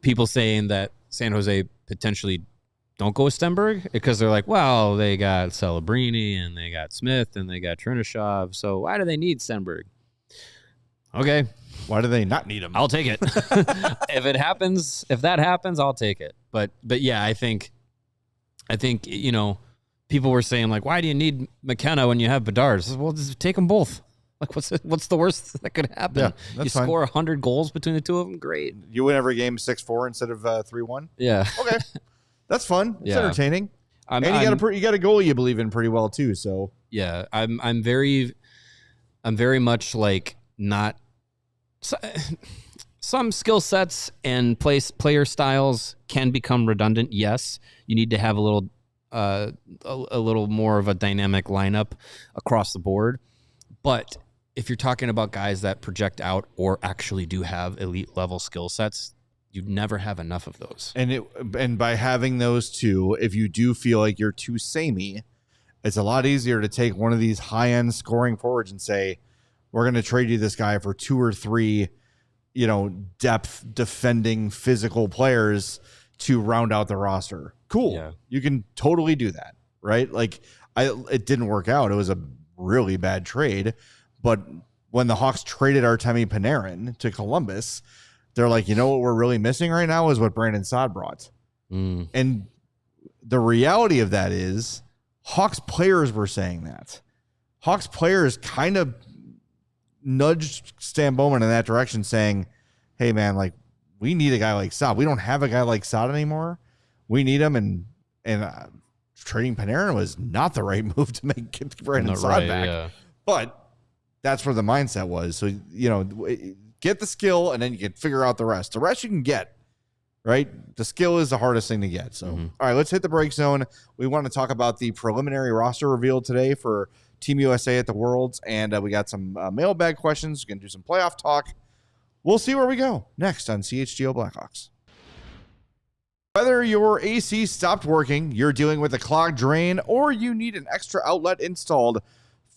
people saying that San Jose potentially don't go with Stenberg because they're like, well, they got Celebrini and they got Smith and they got Trinashov. So why do they need Stenberg? Okay. Why do they not need him? I'll take it. If that happens, I'll take it. But yeah, I think, people were saying like, why do you need McKenna when you have Bedard? Says, well, just take them both. Like, what's the worst that could happen? Yeah, you score 100 goals between the two of them. Great. You win every game 6-4 instead of 3-1. Yeah. Okay. That's fun. It's entertaining. And you got a goal you believe in pretty well too. So yeah, I'm very much like not some skill sets and player styles can become redundant. Yes, you need to have a little more of a dynamic lineup across the board. But if you're talking about guys that project out or actually do have elite level skill sets, you'd never have enough of those. And by having those two, if you do feel like you're too samey, it's a lot easier to take one of these high-end scoring forwards and say, we're going to trade you this guy for 2 or 3, depth defending physical players to round out the roster. Cool. Yeah. You can totally do that, right? Like it didn't work out. It was a really bad trade, but when the Hawks traded Artemi Panarin to Columbus, they're like, what we're really missing right now is what Brandon Saad brought. And the reality of that is Hawks players were saying that. Hawks players kind of nudged Stan Bowman in that direction, saying, hey man, like we need a guy like Saad. We don't have a guy like Saad anymore. We need him. And trading Panarin was not the right move to get Brandon Saad back. Yeah. But that's where the mindset was. So, get the skill and then you can figure out the rest. The rest you can get, right? The skill is the hardest thing to get. So, all right, let's hit the break zone. We want to talk about the preliminary roster reveal today for Team USA at the Worlds. And we got some mailbag questions. We're going to do some playoff talk. We'll see where we go next on CHGO Blackhawks. Whether your AC stopped working, you're dealing with a clogged drain, or you need an extra outlet installed,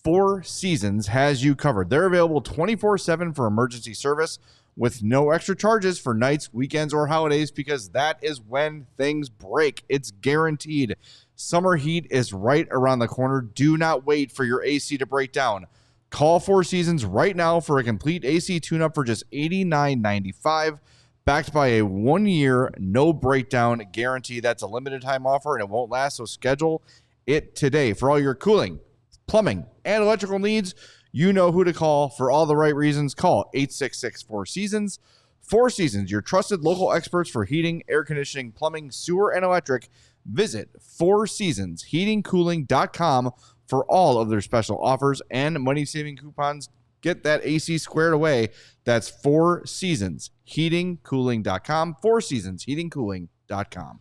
Four Seasons has you covered. They're available 24/7 for emergency service with no extra charges for nights, weekends, or holidays, because that is when things break. It's guaranteed. Summer heat is right around the corner. Do not wait for your AC to break down. Call Four Seasons right now for a complete AC tune-up for just $89.95, backed by a 1-year no breakdown guarantee. That's a limited time offer and it won't last, so schedule it today. For all your cooling, plumbing, and electrical needs, you know who to call. For all the right reasons, call 866-4SEASONS. Four Seasons, your trusted local experts for heating, air conditioning, plumbing, sewer, and electric. Visit fourseasonsheatingcooling.com for all of their special offers and money-saving coupons. Get that AC squared away. That's fourseasonsheatingcooling.com. fourseasonsheatingcooling.com.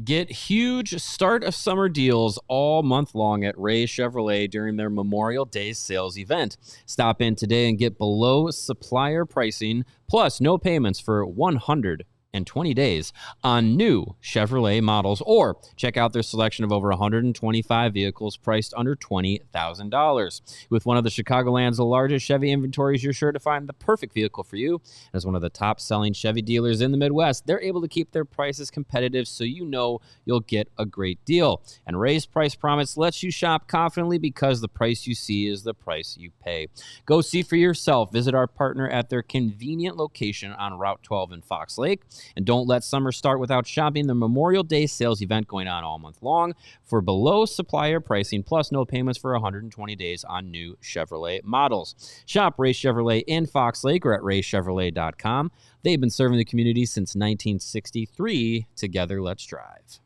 Get huge start of summer deals all month long at Ray Chevrolet during their Memorial Day sales event. Stop in today and get below supplier pricing, plus no payments for 120 days on new Chevrolet models, or check out their selection of over 125 vehicles priced under $20,000. With one of the Chicagoland's largest Chevy inventories, you're sure to find the perfect vehicle for you. As one of the top-selling Chevy dealers in the Midwest, they're able to keep their prices competitive, so you know you'll get a great deal. And Ray's Price Promise lets you shop confidently because the price you see is the price you pay. Go see for yourself. Visit our partner at their convenient location on Route 12 in Fox Lake. And don't let summer start without shopping the Memorial Day sales event going on all month long for below supplier pricing, plus no payments for 120 days on new Chevrolet models. Shop Ray Chevrolet in Fox Lake or at raychevrolet.com. They've been serving the community since 1963. Together, let's drive.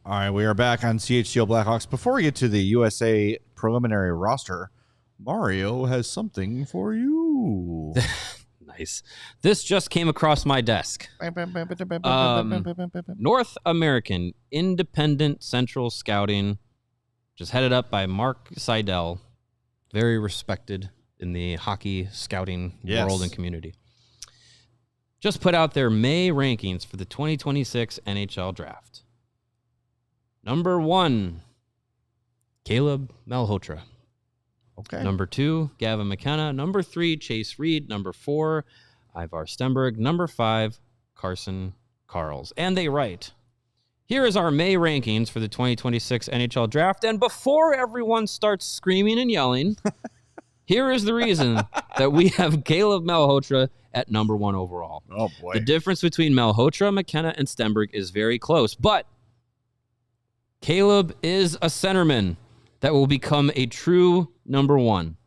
All right, we are back on CHGO Blackhawks. Before we get to the USA preliminary roster, Mario has something for you. Nice. This just came across my desk. North American Independent Central Scouting, just headed up by Mark Sudell, very respected in the hockey scouting world and community. Just put out their May rankings for the 2026 NHL Draft. Number 1, Caleb Malhotra. Okay. Number 2, Gavin McKenna. Number 3, Chase Reed. Number 4, Ivar Stenberg. Number 5, Carson Karls. And they write, Here is our May rankings for the 2026 NHL Draft. And before everyone starts screaming and yelling, here is the reason that we have Caleb Malhotra at number 1 overall. Oh, boy. The difference between Malhotra, McKenna, and Stenberg is very close. But Caleb is a centerman that will become a true number 1.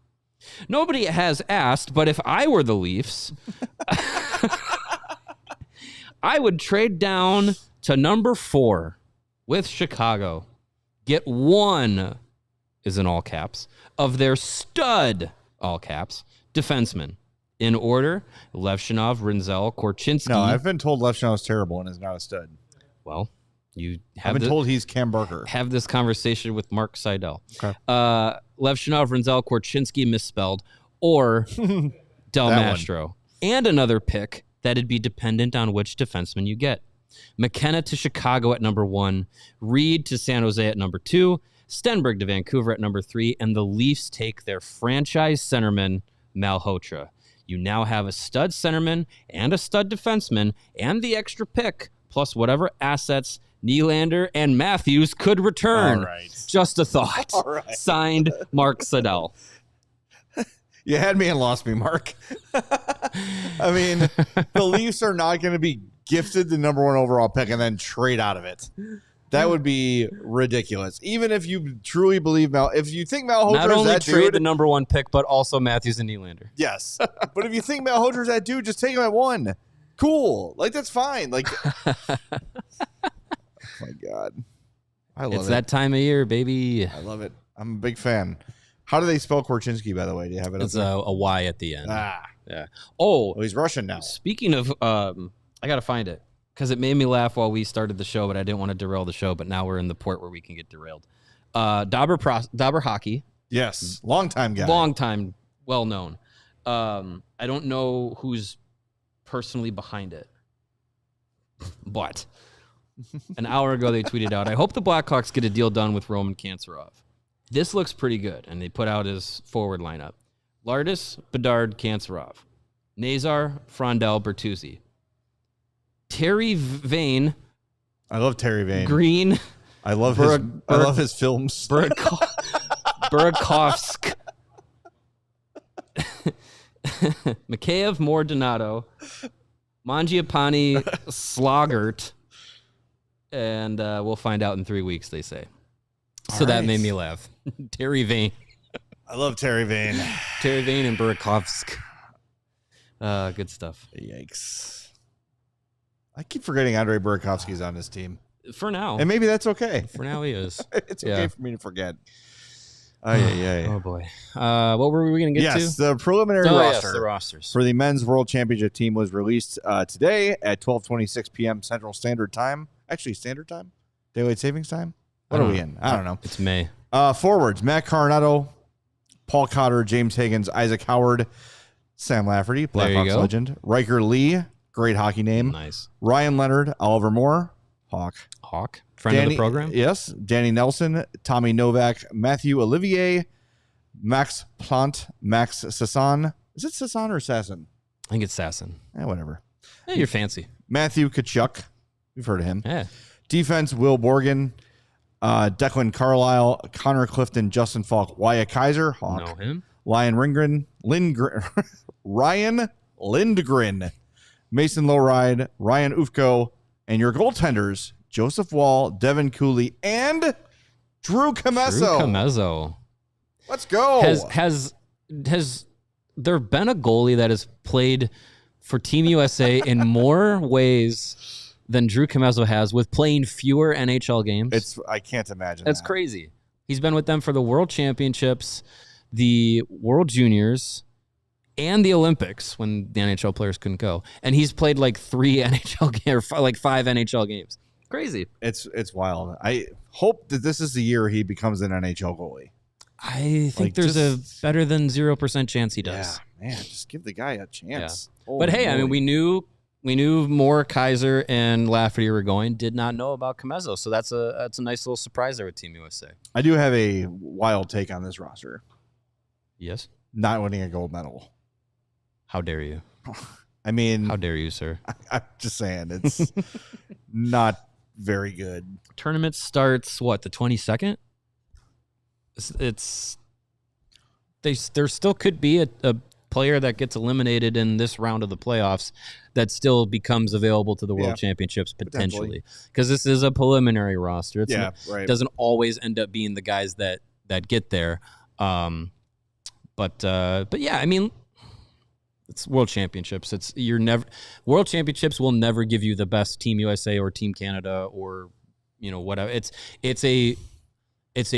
Nobody has asked, but if I were the Leafs, I would trade down to number 4 with Chicago. Get one, is in all caps, of their stud, all caps, defensemen. In order, Levshinov, Rinzel, Korchinski. No, I've been told Levshinov's terrible and is not a stud. Well, you have I've been told he's Cam Barker. Have this conversation with Mark Sudell. Okay. Levshinov, Rinzel, Korchinski misspelled, or Del Mastro. And another pick that'd be dependent on which defenseman you get. McKenna to Chicago at number 1, Reed to San Jose at number 2, Stenberg to Vancouver at number 3, and the Leafs take their franchise centerman, Malhotra. You now have a stud centerman and a stud defenseman and the extra pick, plus whatever assets Nylander and Matthews could return. All right. Just a thought. All right. Signed, Mark Sudell. You had me and lost me, Mark. I mean, the Leafs are not going to be gifted the number 1 overall pick and then trade out of it. That would be ridiculous. Even if you truly believe if you think Malhotra not is only that trade dude, the number 1 pick, but also Matthews and Nylander. Yes. But if you think Malhotra's that dude, just take him at 1. Cool. Like, that's fine. Like, oh my God. I love it. It's that time of year, baby. I love it. I'm a big fan. How do they spell Korchinski, by the way? Do you have it? It's a Y at the end. Ah. Yeah. Oh, he's Russian now. Speaking of, I got to find it because it made me laugh while we started the show, but I didn't want to derail the show. But now we're in the port where we can get derailed. Dauber Hockey. Yes. Long time guy. Long time. Well known. I don't know who's personally behind it, but an hour ago they tweeted out, I hope the Blackhawks get a deal done with Roman Kanserov. This looks pretty good. And they put out his forward lineup. Lardis, Bedard, Kanserov. Nazar, Frondel, Bertuzzi. Terry Vane. I love Terry Vane. Green. I love his films. Burakovsk. Mikheyev, Moore, Donato. Mangiapane, Sloggart. And we'll find out in 3 weeks, they say. So that made me laugh. Terry Vane. I love Terry Vane. Terry Vane and Burakovsk. Good stuff. Yikes. I keep forgetting Andrei Burakovsky's on this team. For now. And maybe that's okay. For now he is. It's okay for me to forget. Oh, yeah. Oh, boy. What were we going to get to? Yes, the preliminary roster. Yes, the rosters. For the men's world championship team was released today at 12:26 p.m. Central Standard Time. Actually, Standard Time? Daylight Savings Time? What are we in? I don't know. It's May. Forwards, Matt Coronado, Paul Cotter, James Higgins, Isaac Howard, Sam Lafferty, Blackhawks legend, Riker Lee, great hockey name. Nice. Ryan Leonard, Oliver Moore, Hawk. Friend of the program? Yes. Danny Nelson, Tommy Novak, Matthew Olivier, Max Plant, Max Sasson. Is it Sasson or Sasson? I think it's Sasson. Whatever. Yeah, you're fancy. Matthew Kachuk. We've heard of him. Yeah. Defense, Will Borgen, Declan Carlisle, Connor Clifton, Justin Falk, Wyatt Kaiser, Hawk. Know him. Ryan Lindgren, Mason Lowride, Ryan Ufko, and your goaltenders, Joseph Wall, Devin Cooley, and Drew Commesso. Let's go. Has there been a goalie that has played for Team USA in more ways than Drew Commesso has with playing fewer NHL games? I can't imagine. That's crazy. He's been with them for the World Championships, the World Juniors, and the Olympics when the NHL players couldn't go. And he's played like 3 NHL games, or like 5 NHL games. Crazy. It's wild. I hope that this is the year he becomes an NHL goalie. I think there's a better than 0% chance he does. Yeah, man, just give the guy a chance. Yeah. But hey, I mean, we knew Moore, Kaiser, and Lafferty were going. Did not know about Commesso, so that's a nice little surprise there with Team USA. I do have a wild take on this roster. Yes. Not winning a gold medal. How dare you? I mean, how dare you, sir? I'm just saying it's not very good. Tournament starts the 22nd. There still could be a player that gets eliminated in this round of the playoffs that still becomes available to the World Championships potentially, because this is a preliminary roster. It doesn't always end up being the guys that get there. But yeah, I mean, it's World Championships. World Championships will never give you the best Team USA or Team Canada or whatever. It's a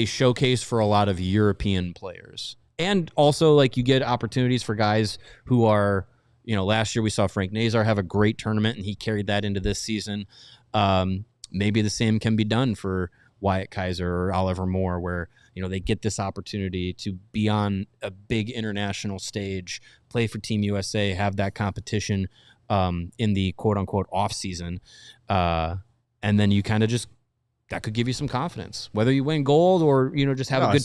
showcase for a lot of European players. And also, you get opportunities for guys who are, last year we saw Frank Nazar have a great tournament, and he carried that into this season. Maybe the same can be done for Wyatt Kaiser or Oliver Moore, where, they get this opportunity to be on a big international stage, play for Team USA, have that competition in the quote-unquote off-season. And then you kind of just that could give you some confidence, whether you win gold or just have a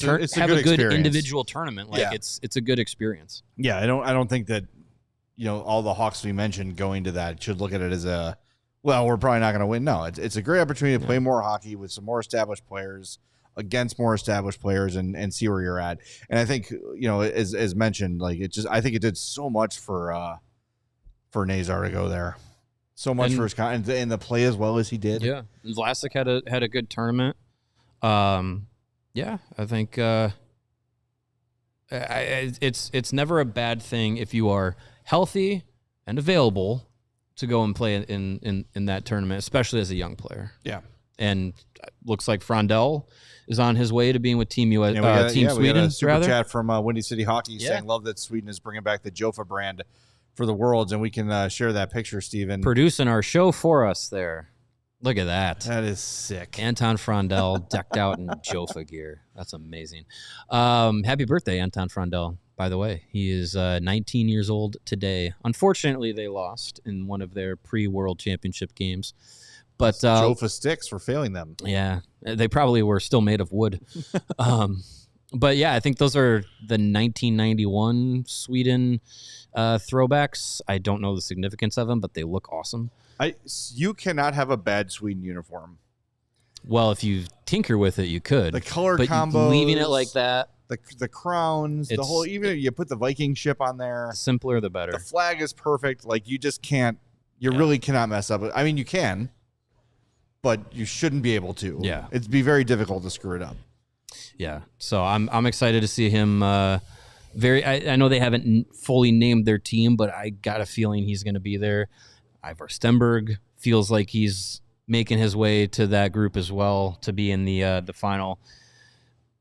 good individual tournament. It's a good experience. Yeah, I don't think that all the Hawks we mentioned going to that should look at it as we're probably not going to win. No, it's a great opportunity to play more hockey with some more established players against more established players and see where you're at. And I think as mentioned, I think it did so much for Nazar to go there. So much for his and the play as well as he did. Yeah, Vlasic had a good tournament. Yeah, I think it's never a bad thing if you are healthy and available to go and play in that tournament, especially as a young player. Yeah, and looks like Frondell is on his way to being with Team US, Team Sweden. We got a super chat from Windy City Hockey saying, "Love that Sweden is bringing back the Jofa brand for the Worlds," and we can share that picture, Steven. Producing our show for us there. Look at that. That is sick. Anton Frondell decked out in Jofa gear. That's amazing. Happy birthday, Anton Frondell, by the way. He is 19 years old today. Unfortunately, they lost in one of their pre-World Championship games. But Jofa sticks for failing them. Yeah, they probably were still made of wood. But yeah, I think those are the 1991 Sweden throwbacks. I don't know the significance of them, but they look awesome. You cannot have a bad Sweden uniform. Well, if you tinker with it, you could. The color combos, leaving it like that, the crowns, the whole. Even if you put the Viking ship on there, the simpler the better. The flag is perfect. You just can't. You really cannot mess up. I mean, you can, but you shouldn't be able to. Yeah, it'd be very difficult to screw it up. Yeah, so I'm excited to see him. I know they haven't fully named their team, but I got a feeling he's going to be there. Ivar Stenberg feels like he's making his way to that group as well to be in the final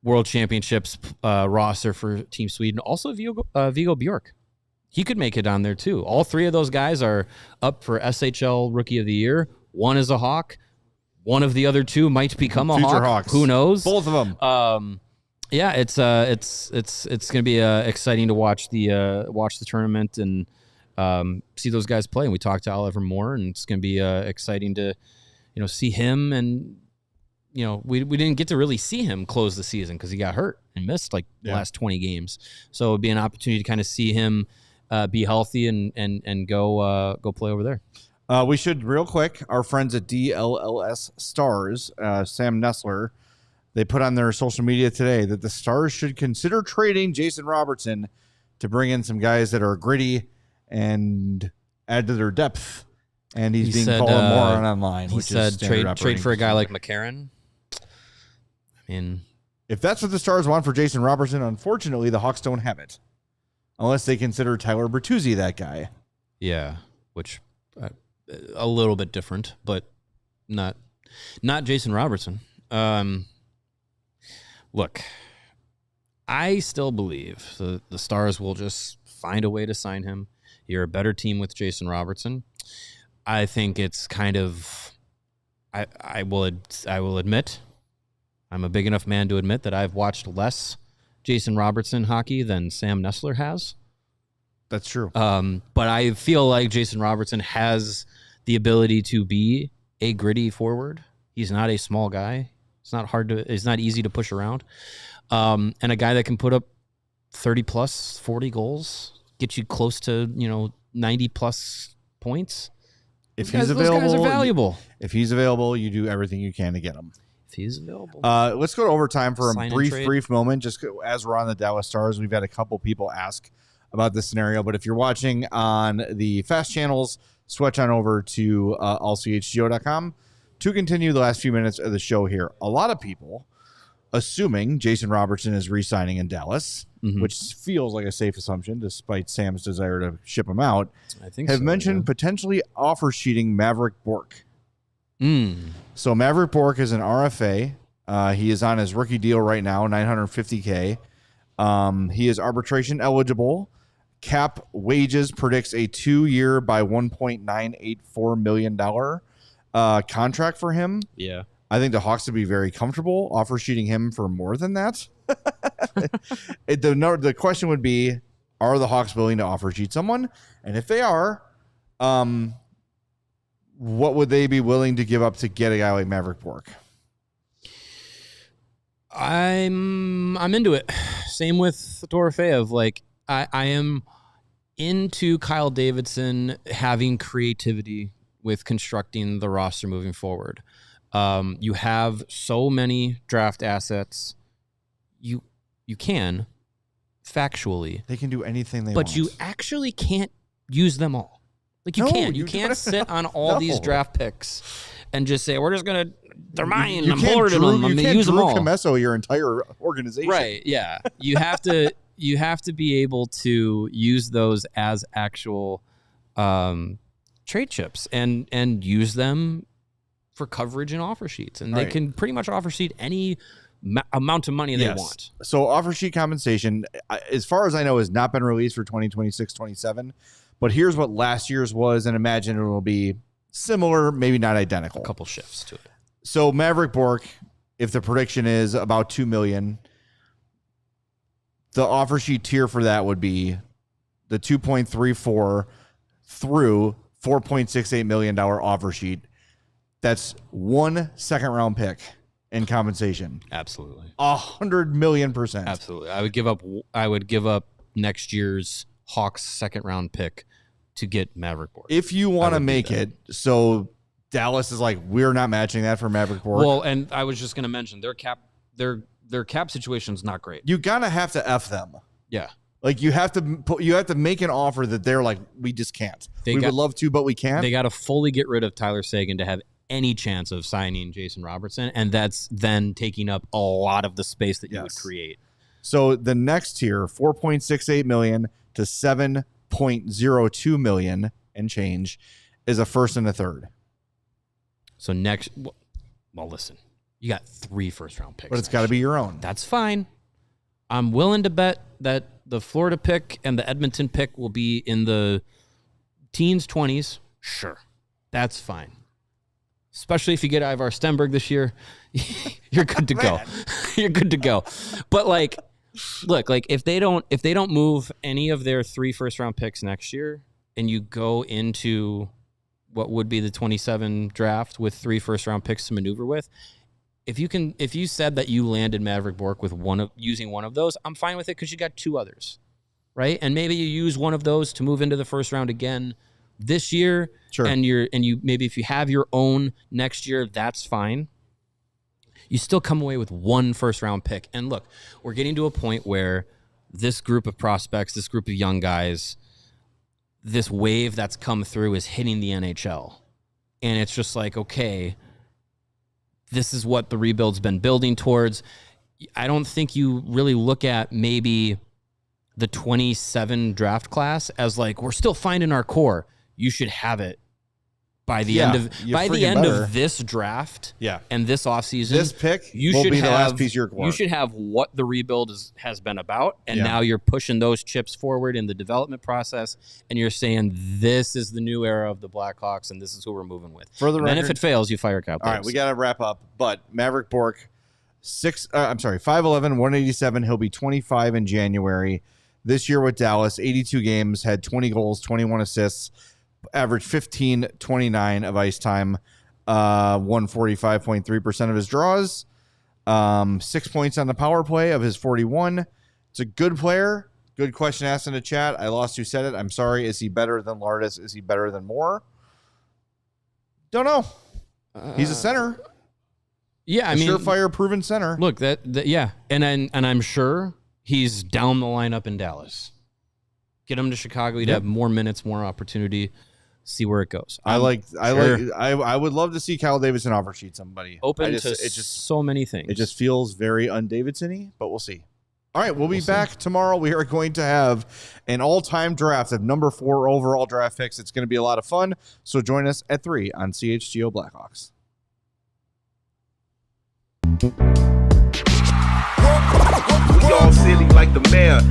World Championships roster for Team Sweden. Also, Viggo Bjork. He could make it on there too. All three of those guys are up for SHL Rookie of the Year. One is a Hawk. One of the other two might become a Future Hawk. Hawks. Who knows? Both of them. Yeah, it's going to be exciting to watch the tournament and see those guys play. And we talked to Oliver Moore, and it's going to be exciting to see him. And we didn't get to really see him close the season because he got hurt and missed the last 20 games. So it'd be an opportunity to kind of see him be healthy and go play over there. We should real quick. Our friends at DLLS Stars, Sam Nessler, they put on their social media today that the Stars should consider trading Jason Robertson to bring in some guys that are gritty and add to their depth. And he's being called more on online. He said trade for a guy like McCarron. I mean, if that's what the Stars want for Jason Robertson, unfortunately, the Hawks don't have it. Unless they consider Tyler Bertuzzi that guy. Yeah, which a little bit different, but not Jason Robertson. Look, I still believe the Stars will just find a way to sign him. You're a better team with Jason Robertson. I think it's kind of, I will admit, I'm a big enough man to admit that I've watched less Jason Robertson hockey than Sam Nessler has. That's true. But I feel like Jason Robertson has the ability to be a gritty forward. He's not a small guy. It's not easy to push around. And a guy that can put up 30 plus 40 goals, get you close to, 90 plus points. If he's available, those guys are valuable. If he's available, you do everything you can to get him. If he's available. Let's go to overtime for Sign a and trade. brief moment. Just as we're on the Dallas Stars, we've had a couple people ask about this scenario. But if you're watching on the fast channels, switch on over to allchgo.com to continue the last few minutes of the show here. A lot of people assuming Jason Robertson is re-signing in Dallas, which feels like a safe assumption despite Sam's desire to ship him out, I think have mentioned potentially offer sheeting Maverick Bourque. So Maverick Bourque is an RFA. He is on his rookie deal right now, $950K. He is arbitration eligible. Cap wages predicts a 2-year by $1.984 million contract for him. Yeah. I think the Hawks would be very comfortable offer sheeting him for more than that. The question would be, are the Hawks willing to offer sheet someone? And if they are, what would they be willing to give up to get a guy like Maverick Bourque? I'm into it. Same with Dorofeyev. Like I am into Kyle Davidson having creativity with constructing the roster moving forward. You have so many draft assets. You can factually. They can do anything they want. But you actually can't use them all. Like you can't. You can't sit on all these draft picks and just say, we're just going to, they're mine. I'm hoarding them. I'm going to use them all. You can't Camesso your entire organization. Right, yeah. You have to be able to use those as actual trade chips and use them for coverage and offer sheets. And they can pretty much offer sheet any amount of money they want. So offer sheet compensation, as far as I know, has not been released for 2026-27. But here's what last year's was, and imagine it will be similar, maybe not identical. A couple shifts to it. So Maverick Bourque, if the prediction is about $2 million, the offer sheet tier for that would be the 2.34 through $4.68 million offer sheet. That's 1 second-round pick in compensation. Absolutely. 100 million%. Absolutely. I would give up next year's Hawks second-round pick to get Maverick Bourque. If you want to make it, so Dallas is like, we're not matching that for Maverick Bourque. Well, and I was just going to mention their cap situation is not great. You gotta have to F them. Yeah. Like you have to make an offer that they're like, we just can't. We would love to, but we can't. They got to fully get rid of Tyler Seguin to have any chance of signing Jason Robertson, and that's then taking up a lot of the space that you would create. So the next tier, $4.68 million to $7.02 million and change, is a first and a third. So next, well, listen, you got 3 first-round picks. But it's got to be your own. That's fine. I'm willing to bet that the Florida pick and the Edmonton pick will be in the teens, 20s. Sure. That's fine. Especially if you get Ivar Stenberg this year, you're good to go. You're good to go. But like, look, like if they don't move any of their 3 first-round picks next year, and you go into what would be the 27 draft with 3 first-round picks to maneuver with, if you said that you landed Maverick Bourque with using one of those, I'm fine with it because you got 2 others, right? And maybe you use one of those to move into the first round again this year. Sure. And you maybe if you have your own next year, that's fine. You still come away with 1 first-round pick. And look, we're getting to a point where this group of prospects, this group of young guys, this wave that's come through is hitting the NHL. And it's just like, okay, this is what the rebuild's been building towards. I don't think you really look at maybe the 27 draft class as like, we're still finding our core. You should have it by the end of this draft and this offseason. This pick will be the last piece of your core. You should have what the rebuild has been about, and now you're pushing those chips forward in the development process, and you're saying this is the new era of the Blackhawks, and this is who we're moving with. For the record, then if it fails, you fire Kyle. All right, we got to wrap up. But Maverick Bourque, 5'11", 187. He'll be 25 in January. This year with Dallas, 82 games, had 20 goals, 21 assists, averaged 15.29 of ice time, 145.3% of his draws, 6 points on the power play of his 41. It's a good player. Good question asked in the chat. I lost who said it. I'm sorry. Is he better than Lardis? Is he better than Moore? Don't know. He's a center. Yeah, I mean, surefire proven center. Look, that yeah, and I'm sure he's down the lineup in Dallas. Get him to Chicago. He'd have more minutes, more opportunity. See where it goes. I would love to see Kyle Davidson offer sheet somebody. Open to so many things. It just feels very un-Davidson-y, but we'll see. All right, we'll be back tomorrow. We are going to have an all-time draft of number 4 overall draft picks. It's going to be a lot of fun. So join us at 3 on CHGO Blackhawks. We all silly like the mayor.